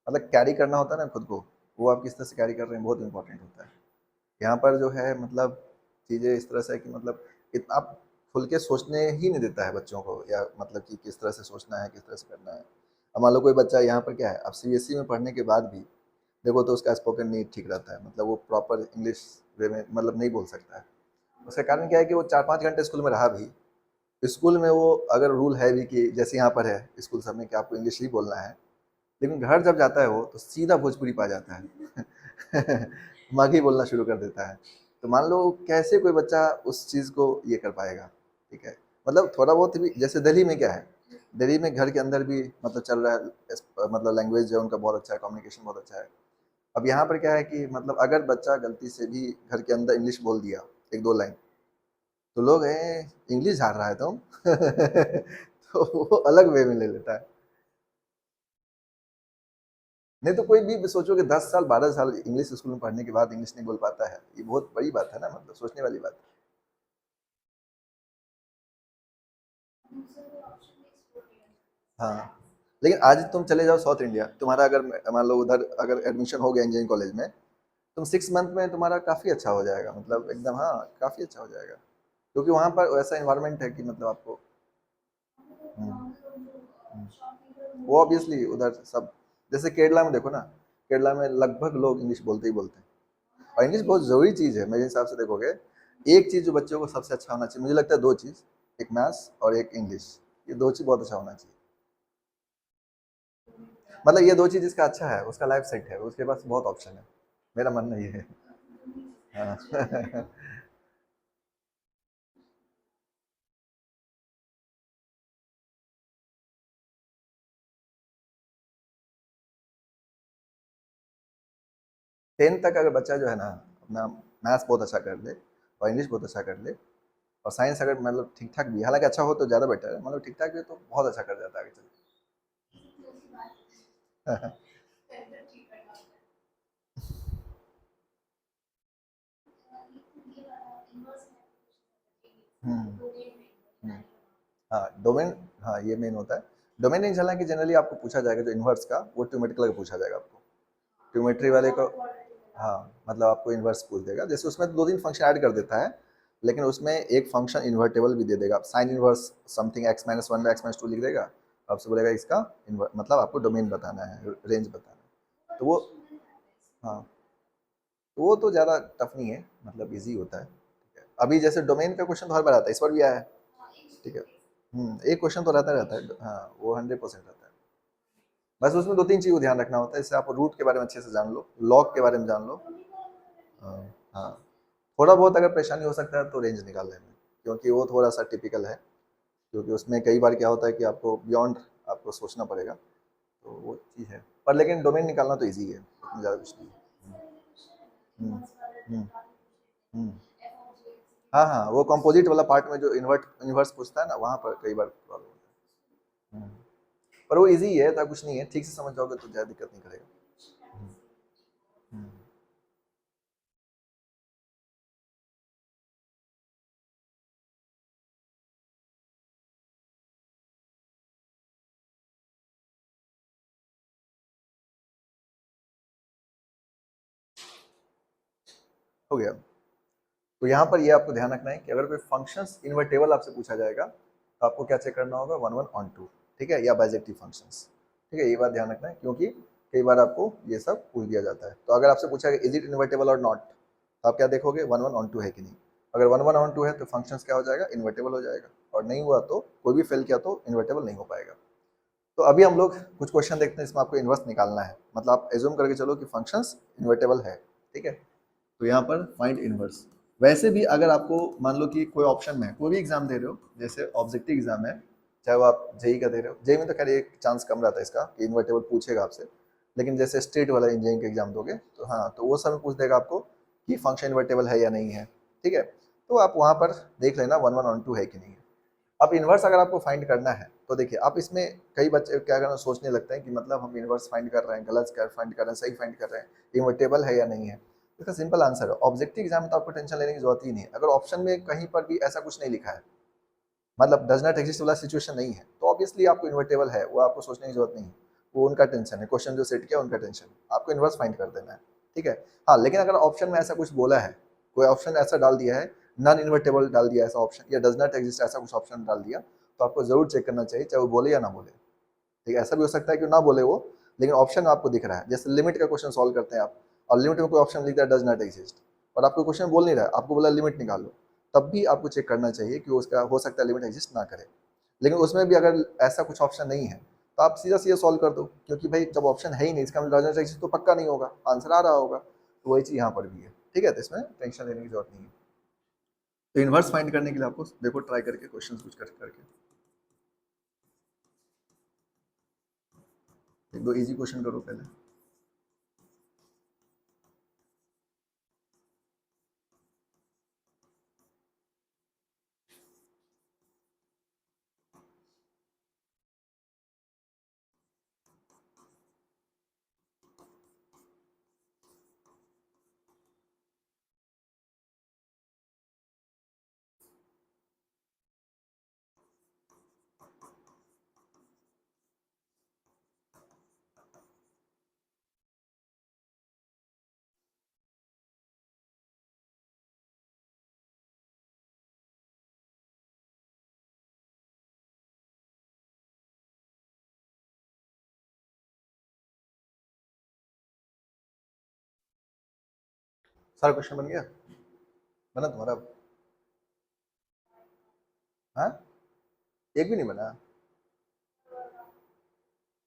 मतलब कैरी करना होता है ना खुद को, वो आप किस तरह से कैरी कर रहे हैं बहुत इंपॉर्टेंट होता है। यहाँ पर जो है मतलब चीज़ें इस तरह से है कि मतलब आप खुल के सोचने ही नहीं देता है बच्चों को, या मतलब कि किस तरह से सोचना है, किस तरह से करना है। अब मान लो कोई बच्चा यहाँ पर क्या है, अब सीबीएसई में पढ़ने के बाद भी देखो तो उसका स्पोकन नहीं ठीक रहता है, मतलब वो प्रॉपर इंग्लिश वे में मतलब नहीं बोल सकता है। उसका कारण क्या है कि वो 4-5 घंटे स्कूल में रहा भी, स्कूल में वो अगर रूल है भी कि जैसे यहाँ पर है स्कूल सब में कि आपको इंग्लिश ही बोलना है, लेकिन घर जब जाता है वो तो सीधा भोजपुरी पा जाता है माघी बोलना शुरू कर देता है। तो मान लो कैसे कोई बच्चा उस चीज़ को ये कर पाएगा, ठीक है। मतलब थोड़ा बहुत भी, जैसे दिल्ली में क्या है, दिल्ली में घर के अंदर भी मतलब चल रहा है मतलब लैंग्वेज जो है उनका बहुत अच्छा है, कम्युनिकेशन बहुत अच्छा है। अब यहाँ पर क्या है कि मतलब अगर बच्चा गलती से भी घर के अंदर इंग्लिश बोल दिया एक दो लाइन, तो लोग हैं इंग्लिश झाड़ रहा है तुम तो वो अलग वे में ले लेता है। नहीं तो कोई भी सोचो कि 10 साल 12 साल इंग्लिश स्कूल में पढ़ने के बाद इंग्लिश नहीं बोल पाता है, ये बहुत बड़ी बात है ना, मतलब सोचने वाली बात है। हाँ, लेकिन आज तुम चले जाओ साउथ इंडिया, तुम्हारा अगर मान लो उधर अगर एडमिशन हो गया इंजीनियरिंग कॉलेज में, तुम 6 मंथ में तुम्हारा काफ़ी अच्छा हो जाएगा, मतलब एकदम हाँ काफ़ी अच्छा हो जाएगा, क्योंकि वहाँ पर वैसा इन्वायरमेंट है कि मतलब आपको हम्म, वो ऑब्वियसली उधर सब, जैसे केरला में देखो ना, केरला में लगभग लोग इंग्लिश बोलते ही बोलते हैं, और इंग्लिश बहुत ज़रूरी चीज़ है मेरे हिसाब से। देखोगे एक चीज़ जो बच्चों को सबसे अच्छा होना चाहिए, मुझे लगता है दो चीज़, एक मैथ्स और एक इंग्लिश, ये दो चीज़ बहुत अच्छा होना चाहिए। मतलब ये दो चीज़ जिसका अच्छा है उसका लाइफ सेट है, उसके पास बहुत ऑप्शन है, मेरा मानना ये है। हाँ 10 तक अगर बच्चा जो है ना अपना मैथ्स बहुत अच्छा कर ले और इंग्लिश बहुत अच्छा कर ले, और साइंस अगर मतलब ठीक ठाक भी, हालांकि अच्छा हो तो ज़्यादा बेटर है, मतलब ठीक ठाक भी तो बहुत अच्छा कर जाता है आगे चल के। हम्म, हम्म, हाँ डोमेन, हाँ ये मेन होता है। डोमेन नहीं चलना कि जनरली आपको पूछा जाएगा जो इन्वर्स का, वो ट्यूमेट्रिकल का पूछा जाएगा आपको, ट्यूमेट्री वाले को। हाँ मतलब आपको इन्वर्स पूछ देगा, जैसे उसमें दो तीन फंक्शन ऐड कर देता है, लेकिन उसमें एक फंक्शन इन्वर्टेबल भी दे देगा, sign inverse something x-1 x-2 लिख देगा, आपसे बोलेगा इसका मतलब आपको डोमेन बताना है, रेंज बताना है, तो वो हाँ, तो वो तो ज़्यादा टफ नहीं है, मतलब इजी होता है, ठीक है। अभी जैसे डोमेन का क्वेश्चन तो हर बार आता है, इस बार भी आया है, ठीक है। एक क्वेश्चन तो रहता है, हाँ वो 100% रहता है। बस उसमें दो तीन चीज़ को ध्यान रखना होता है, जैसे आप रूट के बारे में अच्छे से जान लो, लॉग के बारे में जान लो। हाँ हाँ, थोड़ा बहुत अगर परेशानी हो सकता है तो रेंज निकालने में, क्योंकि वो थोड़ा सा टिपिकल है, क्योंकि उसमें कई बार क्या होता है कि आपको बियॉन्ड आपको सोचना पड़ेगा, तो वो चीज़ है। पर लेकिन डोमेन निकालना तो ईजी है, उसमें ज़्यादा कुछ नहीं है। हम्म, हम्म, हम्म। हाँ हाँ, वो कंपोजिट वाला पार्ट में जो इन्वर्स पूछता है ना, वहाँ पर कई बार प्रॉब्लम होता है। पर वो इजी है, ऐसा कुछ नहीं है, ठीक से समझ जाओगे तो ज़्यादा दिक्कत नहीं करेगा। हम्म, हम्म। हो गया। तो यहाँ पर ये आपको ध्यान रखना है कि अगर कोई फंक्शंस इन्वर्टेबल आपसे पूछा जाएगा तो आपको क्या चेक करना होगा, 1 1 on 2, ठीक है, या बाइजेक्टिव फंक्शंस, ठीक है, ये बात ध्यान रखना है, क्योंकि कई बार आपको ये सब पूछ दिया जाता है। तो अगर आपसे पूछा इज इट इन्वर्टेबल और नॉट, तो आप क्या देखोगे 1 1 on 2 है कि नहीं। अगर 1 1 on 2 है तो फंक्शंस क्या हो जाएगा, इन्वर्टेबल हो जाएगा, और नहीं हुआ तो कोई भी फेल किया तो इन्वर्टेबल नहीं हो पाएगा। तो अभी हम लोग कुछ क्वेश्चन देखते हैं, इसमें आपको इन्वर्स निकालना है, मतलब आप एज्यूम करके चलो कि फंक्शंस इन्वर्टेबल है, ठीक है। तो यहाँ पर फाइंड इनवर्स। वैसे भी अगर आपको मान लो कि कोई ऑप्शन में कोई भी एग्जाम दे रहे हो, जैसे ऑब्जेक्टिव एग्जाम है, चाहे वो आप जेई का दे रहे हो, जेई में तो खैर एक चांस कम रहता है इसका कि इन्वर्टेबल पूछेगा आपसे, लेकिन जैसे स्टेट वाला इंजीनियरिंग का एग्जाम दोगे तो हाँ, तो वो समय पूछ देगा आपको कि फंक्शन इन्वर्टेबल है या नहीं है, ठीक है। तो आप वहाँ पर देख लेना 1 1 on 2 है कि नहीं है। अब इन्वर्स अगर आपको फाइंड करना है तो देखिए आप इसमें कई बच्चे क्या करना सोचने लगते हैं कि मतलब हम इनवर्स फाइंड कर रहे हैं, गलत फाइंड कर रहे हैं, सही फाइंड कर रहे हैं, इन्वर्टेबल है या नहीं है। इसका सिंपल आंसर है, ऑब्जेक्टिव एग्जाम में तो आपको टेंशन लेने की जरूरत ही नहीं है। अगर ऑप्शन में कहीं पर भी ऐसा कुछ नहीं लिखा है, मतलब डज नॉट एग्जिस्ट वाला सिचुएशन नहीं है, तो ऑब्वियसली आपको इन्वर्टेबल है, वो आपको सोचने की जरूरत नहीं है। वो उनका टेंशन है, क्वेश्चन जो सेट किया उनका टेंशन, आपको इन्वर्स फाइंड कर देना है। ठीक है, हाँ, लेकिन अगर ऑप्शन में ऐसा कुछ बोला है, कोई ऑप्शन ऐसा डाल दिया है, नॉन इन्वर्टेबल डाल दिया ऐसा ऑप्शन, या डज नॉट एग्जिस्ट ऐसा कुछ ऑप्शन डाल दिया, तो आपको जरूर चेक करना चाहिए, चाहे वो बोले या ना बोले। ठीक है, ऐसा भी हो सकता है कि ना बोले वो, लेकिन ऑप्शन आपको दिख रहा है। जैसे लिमिट का क्वेश्चन सॉल्व करते हैं आप, और लिमिट में कोई ऑप्शन लिखता है डज नॉट एग्जिस्ट, और आपको क्वेश्चन बोल नहीं रहा है, आपको बोला लिमिट निकालो, तब भी आपको चेक करना चाहिए कि उसका हो सकता है लिमिट एग्जिस्ट ना करे। लेकिन उसमें भी अगर ऐसा कुछ ऑप्शन नहीं है, तो आप सीधा सीधा सॉल्व कर दो, क्योंकि भाई जब ऑप्शन है ही नहीं, इसका मतलब डज नॉट एग्जिस्ट तो पक्का नहीं होगा, आंसर आ रहा होगा। तो वही चीज़ यहाँ पर भी है। ठीक है, तो इसमें टेंशन लेने की जरूरत नहीं है। तो इन्वर्स फाइंड करने के लिए आपको देखो ट्राई करके क्वेश्चन कुछ करके एक दो इजी क्वेश्चन करो पहले। सारा क्वेश्चन बन गया, बना तुम्हारा? हाँ, एक भी नहीं बना?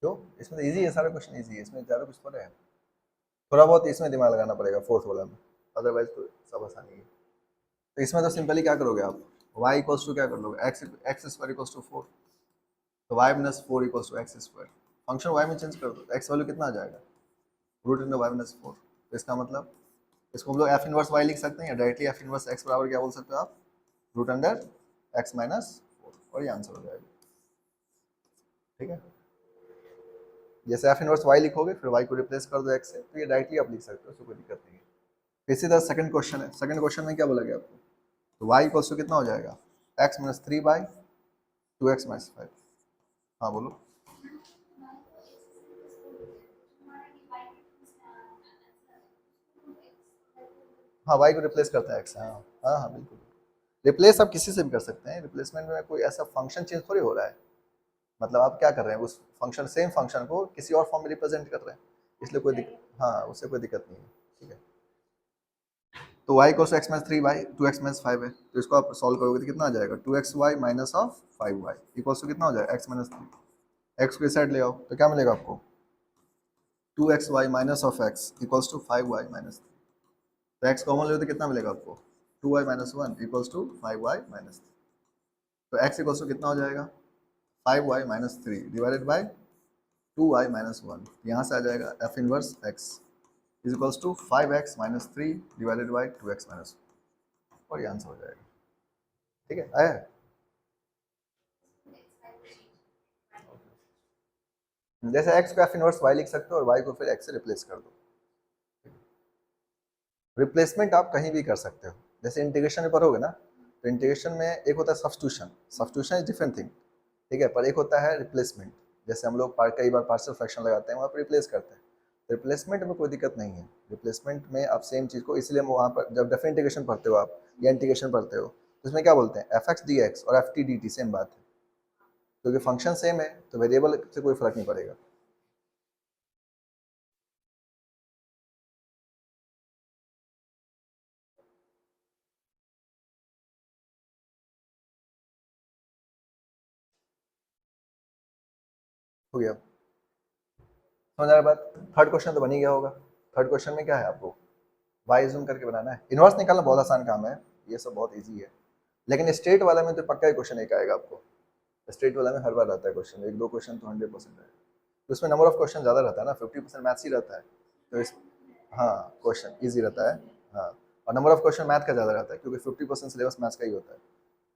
क्यों? इसमें तो इजी है, सारा क्वेश्चन इजी है, इसमें ज़्यादा कुछ थोड़ा है। थोड़ा बहुत इसमें दिमाग लगाना पड़ेगा फोर्थ वाला में, अदरवाइज तो सब आसानी है। तो इसमें तो सिंपली क्या करोगे आप, y इक्वल्स टू क्या कर लोगे, एक्स स्क्वायर इक्वल्स टू 4, तो y minus 4 equals to X square. Function y में चेंज कर दो, एक्स वैल्यू कितना आ जाएगा, रूट इन वाई माइनस 4। तो इसका मतलब इसको हम लोग एफ इनवर्स वाई लिख सकते हैं, या डायरेक्टली एफ इनवर्स एक्स बराबर क्या बोल सकते हो आप, रूट अंडर एक्स माइनस 4, और ये आंसर हो जाएगा। ठीक है, जैसे एफ इनवर्स वाई लिखोगे, फिर वाई को रिप्लेस कर दो एक्स से, तो ये डायरेक्टली आप लिख सकते हो, उसको कोई दिक्कत नहीं है। इसी तरह सेकंड क्वेश्चन है, सेकंड क्वेश्चन में क्या बोला गया आपको, तो वाई इक्वल्स टू कितना हो जाएगा, x minus 3 by 2x minus 5। हाँ बोलो। हाँ, वाई को रिप्लेस करता है एक्स, हाँ हाँ हाँ बिल्कुल। रिप्लेस आप किसी से भी कर सकते हैं, रिप्लेसमेंट में कोई ऐसा फंक्शन चेंज थोड़ी हो रहा है, मतलब आप क्या कर रहे हैं, उस फंक्शन सेम फंक्शन को किसी और फॉर्म में रिप्रेजेंट कर रहे हैं, इसलिए कोई दिक्कत, हाँ उससे कोई दिक्कत नहीं है। ठीक है, तो y को x minus 3 by 2x minus 5 है, तो इसको आप सॉल्व करोगे तो कितना आ जाएगा, 2xy minus of 5y equals to कितना हो जाएगा, x माइनस 3। x को इस साइड ले आओ तो क्या मिलेगा आपको, 2xy minus of x equals to 5y minus 3। तो x कॉमन ले तो कितना मिलेगा आपको, 2y minus 1 equals to 5y minus 3। तो x इक्वल्स टू कितना हो जाएगा, 5y minus 3 divided by 2y minus 1। यहाँ से आ जाएगा f inverse x is equals to 5x minus 3 divided by 2x minus 1, और ये आंसर हो जाएगा। ठीक है, आया है? जैसे x को f इनवर्स y लिख सकते हो, और y को फिर x से रिप्लेस कर दो। रिप्लेसमेंट आप कहीं भी कर सकते हो, जैसे इंटीग्रेशन में पढ़ोगे ना, तो इंटीग्रेशन में एक होता है substitution, substitution is different thing. ठीक है, पर एक होता है रिप्लेसमेंट, जैसे हम लोग कई बार पार्शियल फ्रैक्शन लगाते हैं, वहाँ पर रिप्लेस करते हैं। रिप्लेसमेंट में कोई दिक्कत नहीं है, रिप्लेसमेंट में आप सेम चीज़ को, इसलिए वहाँ पर जब डेफिनेट इंटीग्रेशन पढ़ते हो आप, या इंटीग्रेशन पढ़ते हो, तो उसमें क्या बोलते हैं, एफ एक्स डी एक्स और F T D T same बात है, क्योंकि फंक्शन सेम है, तो वेरिएबल से कोई फर्क नहीं पड़ेगा। हो गया, समझ आ रहा बात? थर्ड क्वेश्चन तो बन ही गया होगा। थर्ड क्वेश्चन में क्या है, आपको वाई जूम करके बनाना है, इनवर्स निकालना बहुत आसान काम है, ये सब बहुत ईजी है। लेकिन स्टेट वाला में तो पक्का ही क्वेश्चन एक आएगा आपको, स्टेट वाला में हर बार रहता है क्वेश्चन, एक दो क्वेश्चन तो 100% है। तो उसमें नंबर ऑफ क्वेश्चन ज़्यादा रहता है ना, 50% मैथ्स ही रहता है, तो इस, हाँ क्वेश्चन ईजी रहता है। हाँ, और नंबर ऑफ क्वेश्चन मैथ का ज़्यादा रहता है, क्योंकि 50% सिलेबस मैथ्स का ही होता है,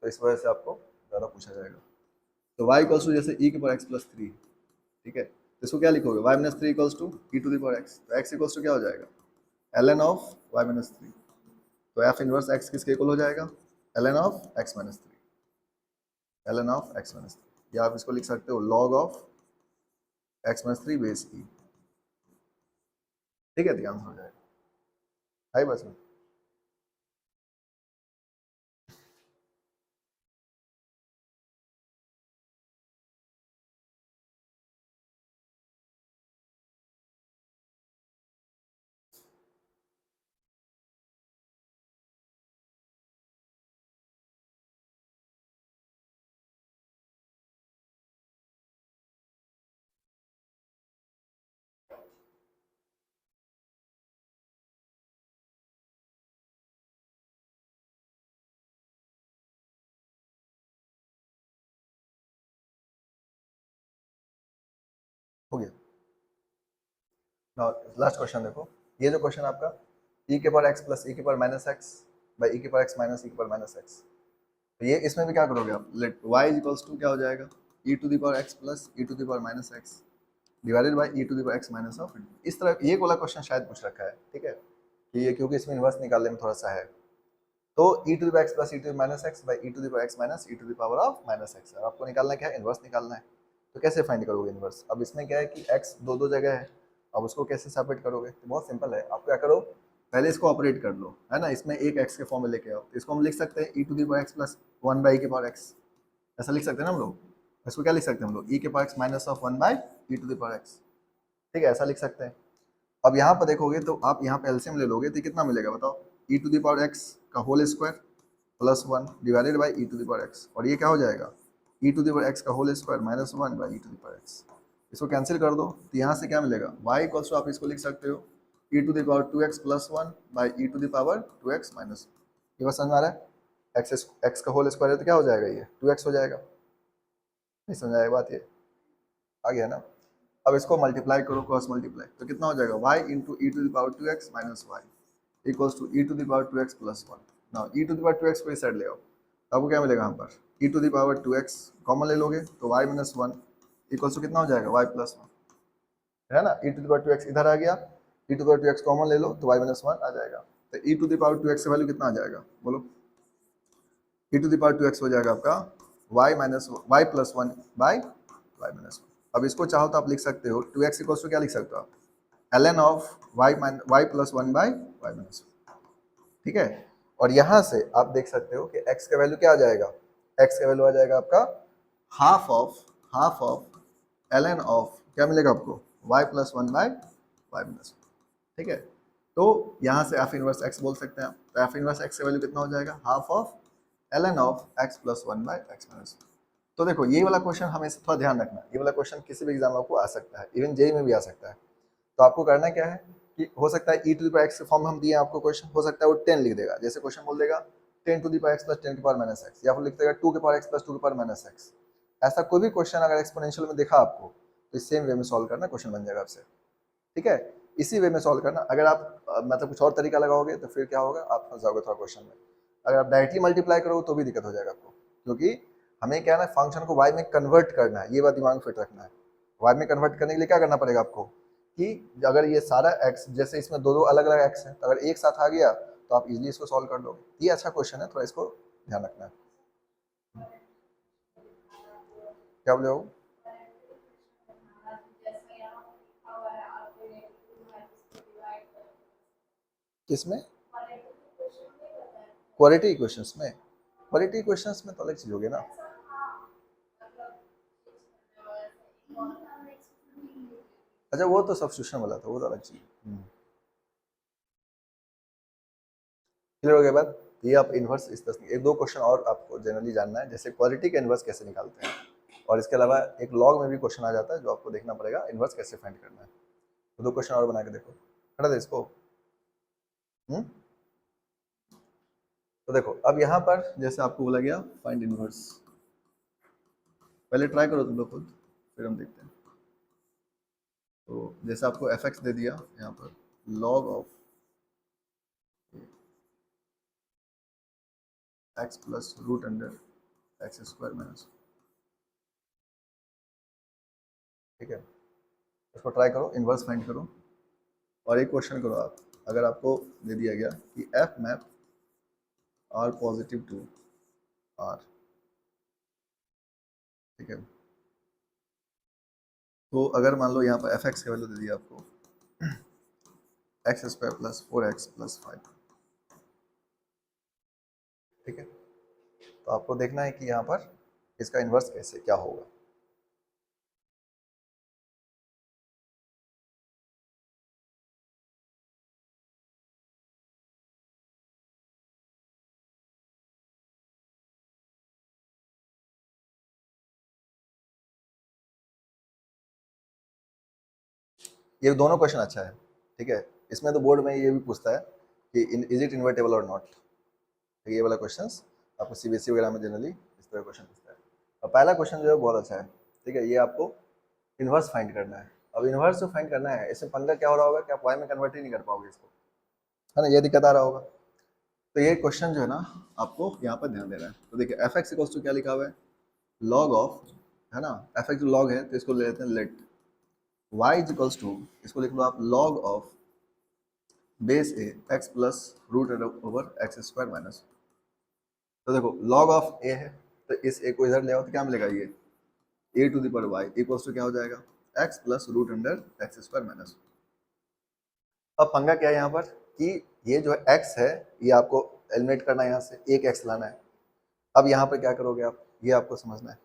तो इस वजह से आपको ज़्यादा पूछा जाएगा। तो y इक्वल्स टू जैसे e के पावर x प्लस 3, ठीक है, तो इसको क्या लिखोगे y minus 3 equals to e to the power x, तो x इक्वल्स टू क्या हो जाएगा ln ऑफ y माइनस 3, तो f इनवर्स x किसके इक्वल हो जाएगा ln of x minus 3, ln of x minus 3, या आप इसको लिख सकते हो log of x minus 3 base e, ठीक है, ध्यान से हो जाएगा, है बस में। हो गया। लास्ट क्वेश्चन देखो, ये जो क्वेश्चन आपका e के पावर x प्लस e के power minus x by e के पावर x माइनस e के पावर माइनस x, तो ये इसमें भी क्या करोगे आप, let y is equals to क्या हो जाएगा e to the power x plus e to the power minus x divided by e to the power x minus of, इस तरह ये वाला क्वेश्चन शायद पूछ रखा है, ठीक है, कि ये क्योंकि इसमें इन्वर्स निकालने में थोड़ा सा है, तो e to the power x plus e to the minus x by e to the power x minus e to the power of minus x, आपको निकालना क्या है, इन्वर्स निकालना है, तो कैसे फाइंड करोगे इन्वर्स, अब इसमें क्या है कि x दो दो जगह है, अब उसको कैसे सेपरेट करोगे, तो बहुत सिंपल है, आप क्या करो, पहले इसको ऑपरेट कर लो, है ना, इसमें एक x के फॉर्म में लेके आओ, तो इसको हम लिख सकते हैं e to the power x plus 1 by e के पावर x, ऐसा लिख सकते हैं ना हम लोग, इसको क्या लिख सकते हैं हम लोग, e के power x minus of 1 by e to the power x, ठीक है, ऐसा लिख सकते हैं। अब यहाँ पर देखोगे तो आप यहाँ पे एलसीएम ले लोगे तो कितना मिलेगा बताओ, e to the power x का whole square plus 1 divided by e to the power x, और ये क्या हो जाएगा e to the power x का whole square minus 1 by e to the power x, इसको कैंसिल कर दो, तो यहाँ से क्या मिलेगा y इक्वल्स टू, आप इसको लिख सकते हो e to the power 2x plus 1 by e to the power 2x minus, ये बात समझ में आ रहा है, x का होल स्क्वायर है तो क्या हो जाएगा, ये 2x हो जाएगा, नहीं समझ आएगा बात, ये आ गया ना। अब इसको मल्टीप्लाई करो, क्रॉस मल्टीप्लाई, तो कितना हो जाएगा y into E to the power 2x minus Y equals to E to the power 2x plus 1, now E to the power 2x को इस साइड ले आओ, तो आपको क्या मिलेगा यहाँ पर e to the power 2x common ले लोगे तो y माइनस 1 इक्वल्स टू कितना हो जाएगा y प्लस 1, है ना, ई टू द पावर 2x इधर आ गया, e to the power 2x common ले लो तो y माइनस 1 आ जाएगा, तो ई टू द पावर 2x का वैल्यू कितना आ जाएगा बोलो, ई टू द पावर 2x हो जाएगा आपका y minus y plus 1 by y minus 1, अब इसको चाहो तो आप लिख सकते हो 2x इक्वल्स टू क्या लिख सकते हो आप ln of y plus 1 by y minus 1, ठीक है, और यहाँ से आप देख सकते हो कि x का वैल्यू क्या आ जाएगा, x का वैल्यू आ जाएगा आपका हाफ ऑफ ln ऑफ क्या मिलेगा आपको y plus 1 by y minus 1, ठीक है, तो यहाँ से f इनवर्स x बोल सकते हैं आप, तो f इनवर्स x का वैल्यू कितना हो जाएगा half of ln of x plus 1 by x minus 1, तो देखो ये वाला क्वेश्चन हमें थोड़ा ध्यान रखना, ये वाला क्वेश्चन किसी भी एग्जाम में आपको आ सकता है, इवन जेई में भी आ सकता है, तो आपको करना क्या है कि हो सकता है e to the power x form हम दिए आपको क्वेश्चन, हो सकता है वो 10 लिख देगा, जैसे क्वेश्चन बोल देगा 10 to the power x plus 10 की पावर माइनस x, या फिर लिख देगा 2 के पावर x प्लस 2 की पावर माइनस x, ऐसा कोई भी क्वेश्चन अगर एक्सपोनेंशियल में दिखा आपको तो सेम वे में सॉल्व करना, क्वेश्चन बन जाएगा आपसे, ठीक है, इसी वे में सॉल्व करना, अगर आप मतलब कुछ और तरीका लगाओगे तो फिर क्या होगा, आप फंस जाओगे थोड़ा क्वेश्चन में, अगर आप डायरेक्टली मल्टीप्लाई करोगे तो भी दिक्कत हो जाएगा आपको, क्योंकि हमें क्या है ना फंक्शन को y में कन्वर्ट करना है, ये बात दिमाग में फिट रखना है, y में कन्वर्ट करने के लिए क्या करना पड़ेगा आपको, कि अगर ये सारा x जैसे इसमें दो दो अलग अलग x है, तो अगर एक साथ आ गया तो आप इजीली इसको सॉल्व कर लोगे, ये अच्छा क्वेश्चन है, थोड़ा इसको ध्यान रखना है, क्या बोले हो, किसमें क्वालिटी इक्वेशंस में, क्वालिटी इक्वेशंस में तो अलग चीज होगी ना, अच्छा वो तो सब्स्टिट्यूशन वाला था, वो तो अलग चीज, क्लियर हो गया बात, ये आप इन्वर्स इस तरह एक दो क्वेश्चन और आपको जनरली जानना है, जैसे क्वालिटी का इन्वर्स कैसे निकालते हैं, और इसके अलावा एक लॉग में भी क्वेश्चन आ जाता है जो आपको देखना पड़ेगा इन्वर्स कैसे फाइंड करना है, तो दो क्वेश्चन और बना के देखो, हटा दे इसको, हम्म, तो देखो अब यहाँ पर जैसे आपको बोला गया फाइंड इनवर्स, पहले ट्राई करो तुम लोग खुद, फिर हम देखते हैं, तो जैसे आपको एफ एक्स दे दिया यहाँ पर log of X plus root under x square minus, ठीक है, इसको ट्राई करो, इन्वर्स फाइंड करो। और एक क्वेश्चन करो आप, अगर आपको दे दिया गया कि F map R positive to R, ठीक है, तो अगर मान लो यहाँ पर एफ एक्स की वैल्यू दे दी आपको X square plus 4x plus 5, ठीक है, तो आपको देखना है कि यहाँ पर इसका इन्वर्स कैसे क्या होगा। ये दोनों क्वेश्चन अच्छा है, ठीक है, इसमें तो बोर्ड में ये भी पूछता है कि इज इट इन्वर्टेबल और नॉट, ये वाला क्वेश्चन आपको सीबीएसई वगैरह में जनरली इस तरह क्वेश्चन पूछता है। और पहला क्वेश्चन जो है बहुत अच्छा है, ठीक है, ये आपको इन्वर्स फाइंड करना है। अब इन्वर्स जो फाइंड करना है, इसमें पंगा क्या हो रहा होगा कि आप वाई में कन्वर्ट ही नहीं कर पाओगे इसको, है ना, ये दिक्कत आ रहा होगा। तो ये क्वेश्चन जो है ना आपको यहाँ पर ध्यान देना है। तो देखिए एफ एक्स इक्वल्स टू क्या लिखा हुआ है, लॉग ऑफ, है ना, एफ एक्स जो लॉग है तो इसको ले लेते हैं let, Y is equals to, इसको लिख लो आप log of base A X plus root over X square minus. तो देखो लॉग ऑफ ए है, तो इस ए को इधर ले आओ तो क्या मिलेगा, ये a to the power y equals to क्या हो जाएगा, x plus root under x square minus. अब पंगा क्या है यहाँ पर कि ये जो एक्स है ये आपको एलिमिनेट करना है, यहाँ से एक एक्स लाना है। अब यहाँ पर क्या करोगे आप, ये आपको समझना है।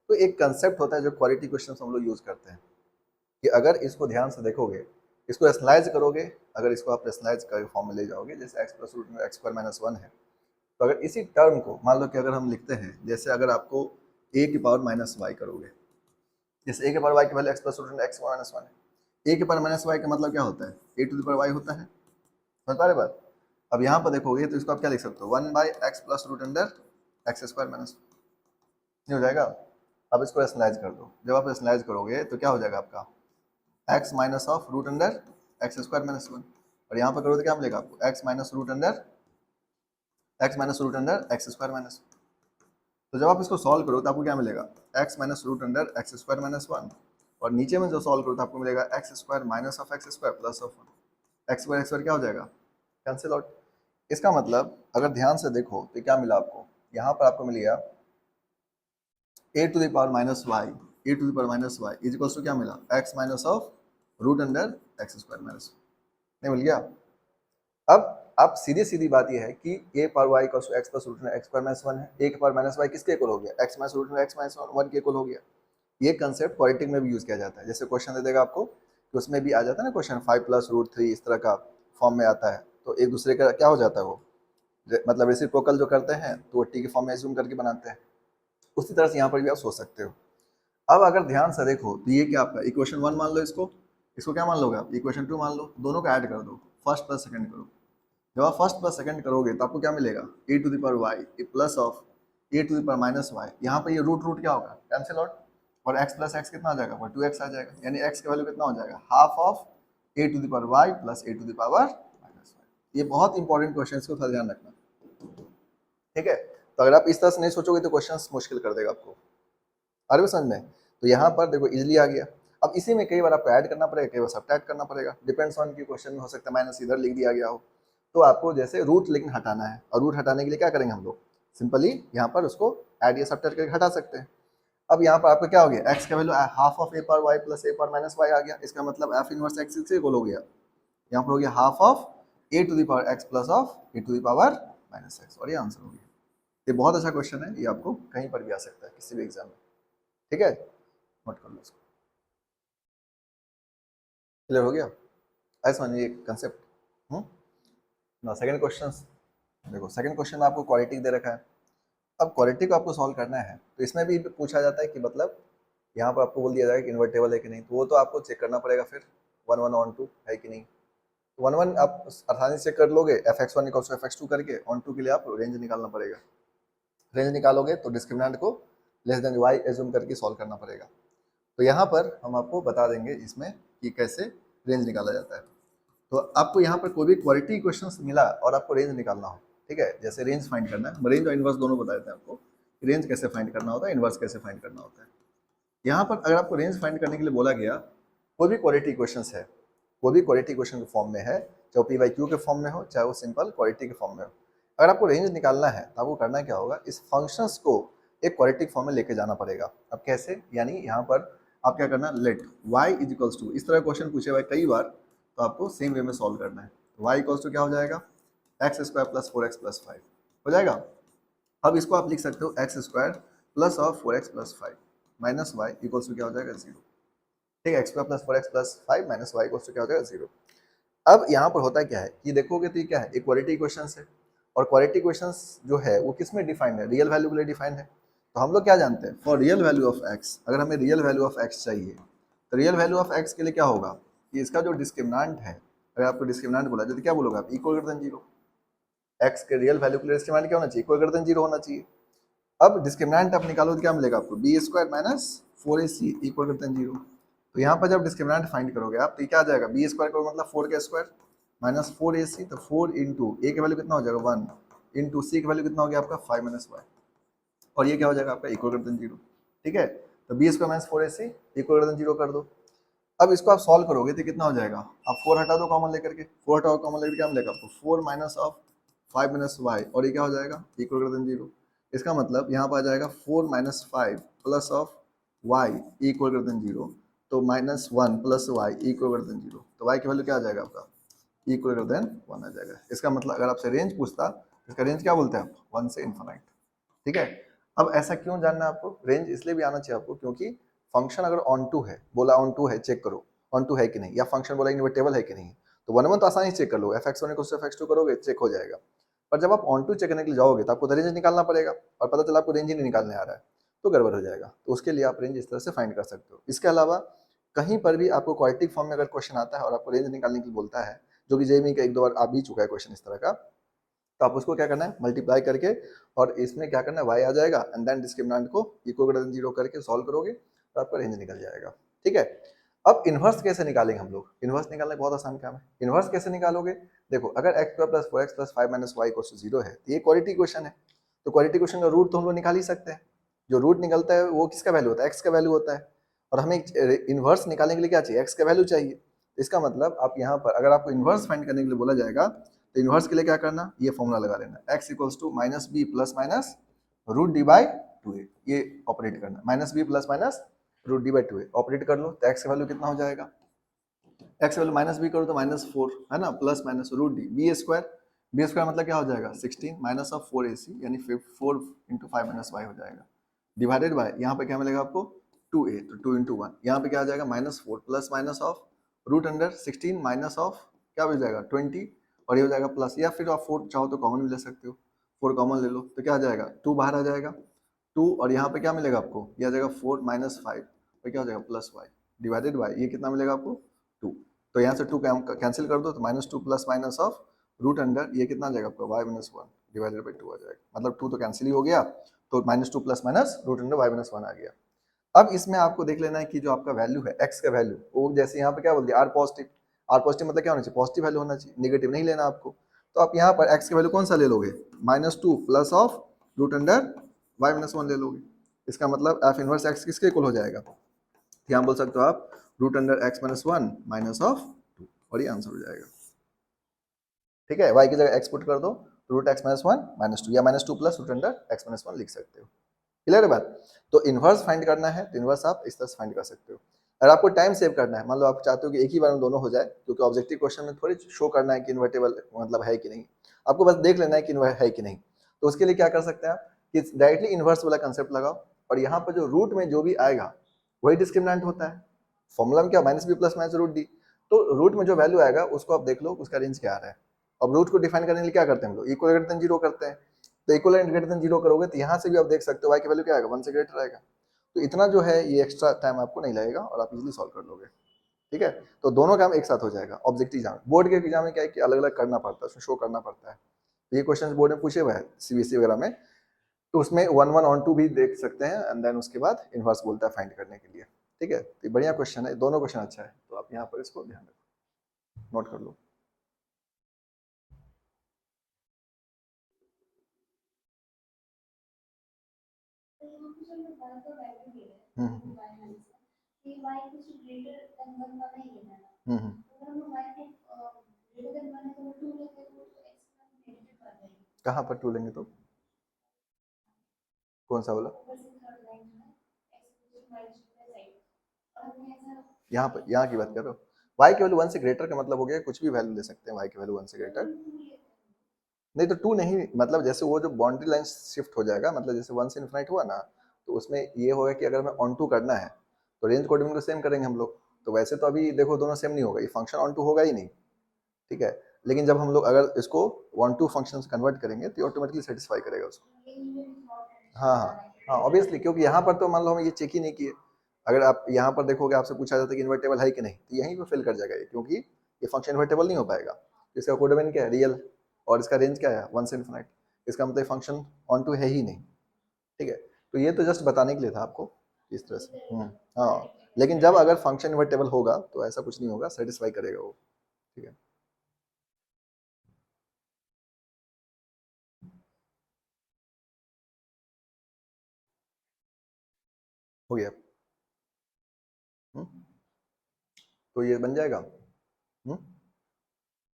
तो एक कंसेप्ट होता है जो क्वालिटी क्वेश्चन हम लोग यूज करते हैं कि अगर इसको ध्यान से देखोगे, इसको रेशनलाइज करोगे, अगर इसको आप रेशनलाइज कर फॉर्म में ले जाओगे, जैसे X plus root X square minus 1 है, तो अगर इसी टर्म को मान लो कि अगर हम लिखते हैं, जैसे अगर आपको ए की पावर माइनस वाई करोगे, जैसे ए की पावर वाई की value X plus root X minus 1 है, ए की पावर माइनस वाई का मतलब क्या होता है, ए टू द पावर वाई होता है, समझ पा रहे बात। अब यहाँ पर देखोगे तो इसको आप क्या लिख सकते हो, 1/x plus root under x square minus, नहीं हो जाएगा। अब इसको रेशनलाइज कर दो, जब आप रेशनलाइज करोगे तो क्या हो जाएगा आपका x minus of root under x square minus 1, और यहाँ पर करो तो क्या मिलेगा आपको x minus root under x square minus. तो जब आप इसको सॉल्व करो तो आपको क्या मिलेगा, x minus root under x square minus 1, और नीचे में जो सॉल्व करो तो आपको मिलेगा x square minus of x square plus of 1, x square क्या हो जाएगा, कैंसिल आउट। इसका मतलब अगर ध्यान से देखो तो क्या मिला आपको, यहाँ पर आपको मिल गया a to the power minus y, a to the power minus y is equals to क्या मिला, x minus of root under x square minus, नहीं मिल गया। अब सीधी सीधी बात यह है कि a power y equals to x plus root under x square minus 1 है, ए की पावर माइनस वाई किसके इक्वल हो गया, x minus root under x minus 1 के इक्वल हो गया। ये कंसेप्ट क्वाड्रेटिक में भी यूज किया जाता है, जैसे क्वेश्चन दे देगा आपको कि उसमें भी आ जाता है ना क्वेश्चन 5 प्लस रूट 3 इस तरह का फॉर्म में आता है, तो एक दूसरे का क्या हो जाता है वो, मतलब रेसिप्रोकल जो करते हैं तो वो टी के फॉर्म में एज्यूम करके बनाते हैं, उसी तरह से यहाँ पर भी आप सोच सकते हो। अब अगर ध्यान से देखो तो ये क्या आपका इक्वेशन 1 मान लो, इसको इसको क्या मान लोगे आप, इक्वेशन 2 मान लो, दोनों को ऐड कर दो, फर्स्ट प्लस सेकंड करो। जब आप फर्स्ट प्लस सेकंड करोगे तो आपको क्या मिलेगा, a to the power y plus of a to the power minus y, यहाँ पर ये रूट रूट क्या होगा, कैंसिल आउट, और x प्लस एक्स कितना आ जाएगा, 2x आ जाएगा, यानी x का वैल्यू कितना हो जाएगा, half of a to the power y plus a to the power minus y. ये बहुत इंपॉर्टेंट क्वेश्चन, इसको थोड़ा ध्यान रखना, ठीक है। तो अगर आप इस तरह से नहीं सोचोगे तो क्वेश्चन मुश्किल कर देगा आपको, आ रही हो समझ में। तो यहाँ पर देखो इजिली आ गया। अब इसी में कई बार आपको ऐड करना पड़ेगा, कई बार सब्ट्रैक्ट करना पड़ेगा, डिपेंड्स ऑन की क्वेश्चन में हो सकता है माइनस इधर लिख दिया गया हो, तो आपको जैसे रूट लेकिन हटाना है, और रूट हटाने के लिए क्या करेंगे हम लोग, सिंपली यहाँ पर उसको ऐड या सब्ट्रैक्ट करके हटा सकते हैं। अब यहाँ पर आपका क्या हो गया, x का value half of a power y plus a power minus y आ गया, इसका मतलब एफ इनवर्स एक्स से इक्वल हो गया, यहाँ पर हो गया half of a to the power x plus of a to the power minus x, और ये आंसर हो गया। ये बहुत अच्छा क्वेश्चन है, ये आपको कहीं पर भी आ सकता है किसी भी एग्जाम में, ठीक है, नोट कर लो इसको। क्लियर हो गया, ऐसा समझिए कंसेप्ट। ना सेकंड क्वेश्चन देखो, सेकंड क्वेश्चन में आपको क्वालिटी दे रखा है। अब क्वालिटी को आपको सॉल्व करना है तो इसमें भी पूछा जाता है कि मतलब यहाँ पर आपको बोल दिया जाएगा कि इन्वर्टेबल है कि नहीं, तो वो तो आपको चेक करना पड़ेगा फिर 1 1 ऑन 2 है कि नहीं। तो 1 1 आप आसानी से कर लोगे, f x 1 equals to F x 2 करके, ऑन 2 के लिए आप रेंज निकालना पड़ेगा, रेंज निकालोगे तो डिस्क्रिमिनेंट को लेस देन वाई एज्यूम करके सॉल्व करना पड़ेगा। तो यहाँ पर हम आपको बता देंगे इसमें कि कैसे रेंज निकाला जाता है। तो आपको यहाँ पर कोई भी क्वालिटी क्वेश्चन मिला और आपको रेंज निकालना हो, ठीक है, जैसे रेंज फाइंड करना है, रेंज और इन्वर्स दोनों बता देते हैं आपको, रेंज कैसे फाइंड करना होता है, इन्वर्स कैसे फाइंड करना होता है। यहाँ पर अगर आपको रेंज फाइंड करने के लिए बोला गया, कोई भी क्वाड्रेटिक इक्वेशन है, कोई भी क्वाड्रेटिक इक्वेशन के फॉर्म में है, चाहे वो पी बाई क्यू के फॉर्म में हो, चाहे वो सिंपल क्वाड्रेटिक के फॉर्म में हो, अगर आपको रेंज निकालना है तो आपको करना क्या होगा, इस फंक्शंस को एक क्वाड्रेटिक फॉर्म में लेके जाना पड़ेगा। अब कैसे, यानी यहाँ पर आप क्या करना, let y is equals to, इस तरह क्वेश्चन पूछे हुए कई बार, तो आपको सेम वे में सॉल्व करना है। y इक्वल्स टू क्या हो जाएगा, x square plus 4x plus 5 हो जाएगा। अब इसको आप लिख सकते हो x square plus of 4x plus 5 minus Y equals to क्या हो जाएगा, 0। ठीक है, x square plus 4x plus 5 minus Y equals to क्या हो जाएगा, 0। अब यहाँ पर होता क्या है कि देखोगे तो ये क्या है, एक क्वाड्रेटिक इक्वेशन है, और क्वाड्रेटिक इक्वेशंस जो है वो किस में डिफाइंड है, रियल वैल्यू के लिए डिफाइंड है। तो हम लोग क्या जानते हैं, for real value of x, अगर हमें रियल वैल्यू ऑफ एक्स चाहिए तो रियल वैल्यू ऑफ एक्स के लिए क्या होगा कि इसका जो डिस्क्रिमिनेंट है, अगर आपको डिस्क्रिमिनेंट बोला जाए तो क्या बोलोगे आप, इक्वल ग्रेटर देन 0। एक्स के रियल वैल्यू के लिए डिस्क्रिमिनेंट क्या होना चाहिए, इक्वल ग्रेटर देन 0 होना चाहिए। अब डिस्क्रिमिनेंट आप निकालो तो क्या मिलेगा आपको, b square minus 4ac equal greater than 0। तो यहाँ पर जब डिस्क्रिमिनेंट फाइंड करोगे आप तो क्या आ जाएगा, बी स्क्वायर का मतलब 4 का स्क्वायर माइनस 4ac, तो 4 इंटू ए की वैल्यू कितना हो जाएगा 1, इंटू सी की वैल्यू कितना हो गया आपका 5 माइनस वाई, और ये क्या हो जाएगा आपका इक्वल ग्रेटर देन 0। ठीक है, तो b square minus 4ac equal greater than 0 कर दो। अब इसको आप सॉल्व करोगे तो कितना हो जाएगा, आप 4 हटा दो कॉमन लेकर के, 4 हटाओ कॉमन लेकर क्या मिलेगा आपको, 4 माइनस ऑफ 5 माइनस वाई, और ये क्या हो जाएगा इक्वल ग्रेटर देन 0। इसका मतलब यहाँ पर आ जाएगा 4 minus 5 plus of y equal greater than 0, तो minus 1 plus y equal greater than 0, तो वाई की वैल्यू क्या आ जाएगा आपका, इक्वल ग्रेटर देन 1 आ जाएगा। इसका मतलब अगर आपसे रेंज पूछता, इसका रेंज क्या बोलते हैं आप, 1 से इन्फिनाइट। ठीक है, अब ऐसा क्यों जानना है आपको, रेंज इसलिए भी आना चाहिए आपको क्योंकि फंक्शन अगर ऑन टू है, बोला ऑन टू है, चेक करो ऑन टू है कि नहीं, या फंक्शन बोला इन्वर्टेबल है कि नहीं, तो वन वन तो आसानी से चेक कर लो, fx1 को fx2 करोगे चेक हो जाएगा। पर जब आप ऑन टू चेक करने के लिए जाओगे तो आपको तो रेंज निकालना पड़ेगा, और पता चला आपको रेंज ही नहीं निकालने आ रहा है, तो गड़बड़ हो जाएगा। तो उसके लिए आप रेंज इस तरह से फाइंड कर सकते हो। इसके अलावा कहीं पर भी आपको क्वाड्रेटिक फॉर्म में अगर क्वेश्चन आता है और आपको रेंज निकालने के लिए बोलता है, जो कि जेईई का एक दो बार आ भी चुका है क्वेश्चन इस तरह का, तो आप उसको क्या करना है, मल्टीप्लाई करके, और इसमें क्या करना है, y आ जाएगा, एंड देन डिस्क्रिमिनेंट को इक्वल ग्रेटर देन 0 करके सॉल्व करोगे तो आपका रेंज निकल जाएगा। ठीक है, अब इन्वर्स कैसे निकालेंगे हम लोग, इन्वर्स निकालना बहुत आसान काम है। इन्वर्स कैसे निकालोगे, देखो अगर x स्क्वायर plus 4x plus 5 minus y equal to 0 है, तो ये क्वाड्रेटिक इक्वेशन है, तो क्वाड्रेटिक इक्वेशन का रूट तो हम लोग निकाल ही सकते हैं। जो रूट निकलता है वो किसका वैल्यू होता है, x का वैल्यू होता है, और हमें इन्वर्स निकालने के लिए क्या चाहिए, x का वैल्यू चाहिए। इसका मतलब आप यहाँ पर अगर आपको इन्वर्स फाइंड करने के लिए बोला जाएगा तो इन्वर्स के लिए क्या करना, ये फॉर्मूला लगा लेना, x equals to minus b plus minus root d by 2a, ये ऑपरेट करना, minus b plus minus root d by 2a operate कर लो, तो x का वैल्यू कितना हो जाएगा, x वैल्यू माइनस बी करो तो माइनस 4 है ना, plus minus root d, b square मतलब क्या हो जाएगा 16 माइनस ऑफ 4ac, यानी 4 इंटू 5 माइनस वाई हो जाएगा, डिवाइडेड बाय यहाँ पे क्या मिलेगा आपको 2a, तो 2 इंटू 1, यहाँ पे क्या आ जाएगा minus 4 plus minus of root under 16 minus of क्या हो जाएगा 20, और ये हो जाएगा प्लस, या फिर आप 4 चाहो तो कॉमन भी ले सकते हो, 4 कॉमन ले लो तो क्या आ जाएगा 2 बाहर आ जाएगा 2, और यहाँ पे क्या मिलेगा आपको, ये आ जाएगा 4 माइनस 5, तो क्या हो जाएगा प्लस वाई डिवाइडेड बाय ये कितना मिलेगा आपको 2, तो यहाँ से 2 कैंसिल कर दो तो minus 2 plus minus of root under ये कितना आ जाएगा आपका वाई माइनस 1 डिवाइडेड बाई 2 आ जाएगा, मतलब 2 तो कैंसिल ही हो गया, तो minus 2 plus minus root under y minus 1 आ गया। अब इसमें आपको देख लेना है कि जो आपका वैल्यू है x का वैल्यू, वो जैसे यहाँ पे क्या बोल दिया आर पॉजिटिव मतलब क्या होना चाहिए, पॉजिटिव वैल्यू होना चाहिए, नेगेटिव नहीं लेना आपको। तो आप यहाँ पर x का वैल्यू कौन सा ले लोगे, minus 2 plus of root under y minus 1 ले लोगे। इसका मतलब एफ इनवर्स x किसके इक्वल हो जाएगा, यहाँ बोल सकते हो आप root under x minus 1 minus of 2, और ये आंसर हो जाएगा। ठीक है, y की जगह x पुट कर दो, रूट x माइनस 1 माइनस 2, या minus 2 plus root under x minus 1 लिख सकते हो। क्लियर है बात, तो इन्वर्स फाइंड करना है तो इन्वर्स आप इस तरह से फाइंड कर सकते हो। अगर आपको टाइम सेव करना है, मान लो आप चाहते हो कि एक ही बार में दोनों हो जाए, क्योंकि ऑब्जेक्टिव क्वेश्चन में थोड़ी शो करना है कि इन्वर्टेबल मतलब है कि नहीं, आपको बस देख लेना है कि इन्वर्ट है कि नहीं, तो उसके लिए क्या कर सकते हैं आप कि डायरेक्टली इन्वर्स वाला कंसेप्ट लगाओ, और यहाँ पर जो रूट में जो भी आएगा वही डिस्क्रिमिनेंट होता है। फॉर्मूला में क्या, minus b plus minus root d, तो रूट में जो वैल्यू आएगा उसको आप देख लो उसका रेंज क्या आ रहा है। अब रूट को डिफाइन करने के लिए क्या करते हैं हम लोग, इक्वल ग्रेटर देन 0 करते हैं, तो इक्वल एंड ग्रेटर देन 0 करोगे तो यहाँ से भी आप देख सकते हो y की वैल्यू क्या आएगा 1 से ग्रेटर आएगा, तो इतना जो है ये एक्स्ट्रा टाइम आपको नहीं लगेगा और आप इजीली सॉल्व कर लोगे। ठीक है, तो दोनों काम एक साथ हो जाएगा। ऑब्जेक्टिव एग्जाम, बोर्ड के एग्जाम में क्या है कि अलग अलग करना पड़ता है, उसमें शो करना पड़ता है, तो ये क्वेश्चन बोर्ड में पूछे हुए हैं सीबीएसई वगैरह में, तो उसमें 1 1 ऑन 2 भी देख सकते हैं, एंड देन उसके बाद इनवर्स बोलता है फाइंड करने के लिए। ठीक है, तो बढ़िया क्वेश्चन है, दोनों क्वेश्चन अच्छा है, तो आप यहाँ पर इसको ध्यान रखो, नोट कर लो। हम्म हम्म हम्म। कहाँ पर टू लेंगे तो? कौन सा वाला? यहाँ पर, यहाँ की बात कर रहे हो? y की वैल्यू 1 से ग्रेटर का मतलब हो गया कुछ भी वैल्यू ले सकते हैं y की वैल्यू 1 से ग्रेटर। नहीं तो 2 नहीं, मतलब जैसे वो जो बाउंड्री लाइन शिफ्ट हो जाएगा, मतलब जैसे 1 से इन्फिनाइट हुआ ना, तो उसमें ये होगा कि अगर हमें ऑन टू करना है तो रेंज कोऑर्डिनेट को सेम करेंगे हम लोग। तो वैसे तो अभी देखो दोनों सेम नहीं होगा, ये फंक्शन ऑन टू होगा ही नहीं, ठीक है। लेकिन जब हम लोग अगर इसको वन टू फंक्शन कन्वर्ट करेंगे तो ऑटोमेटिकली सेटिस्फाई करेगा उसको। हाँ हाँ हाँ, ऑब्वियसली, क्योंकि यहाँ पर तो मान लो हम ये चेक ही नहीं किए। अगर आप यहाँ पर देखोगे, आपसे पूछा जाता है कि इन्वर्टेबल है कि नहीं, तो यहीं पे फिल कर जाएगा ये, क्योंकि ये फंक्शन इन्वर्टेबल नहीं हो पाएगा। इसका कोडोमेन क्या है? रियल। और इसका रेंज क्या है? 1 से इन्फिनाइट। इसका मतलब फंक्शन ऑन टू है ही नहीं, ठीक है। तो ये तो जस्ट बताने के लिए था आपको इस तरह से। हाँ, लेकिन जब अगर फंक्शन इन्वर्टेबल होगा तो ऐसा कुछ नहीं होगा, सेटिस्फाई करेगा वो, ठीक है। हो गया। हम्म, तो ये बन जाएगा।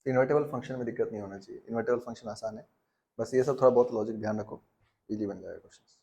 इन्वर्टेबल फंक्शन में दिक्कत नहीं होना चाहिए, इन्वर्टेबल फंक्शन आसान है। बस ये सब थोड़ा बहुत लॉजिक ध्यान रखो, इजी बन जाएगा क्वेश्चन।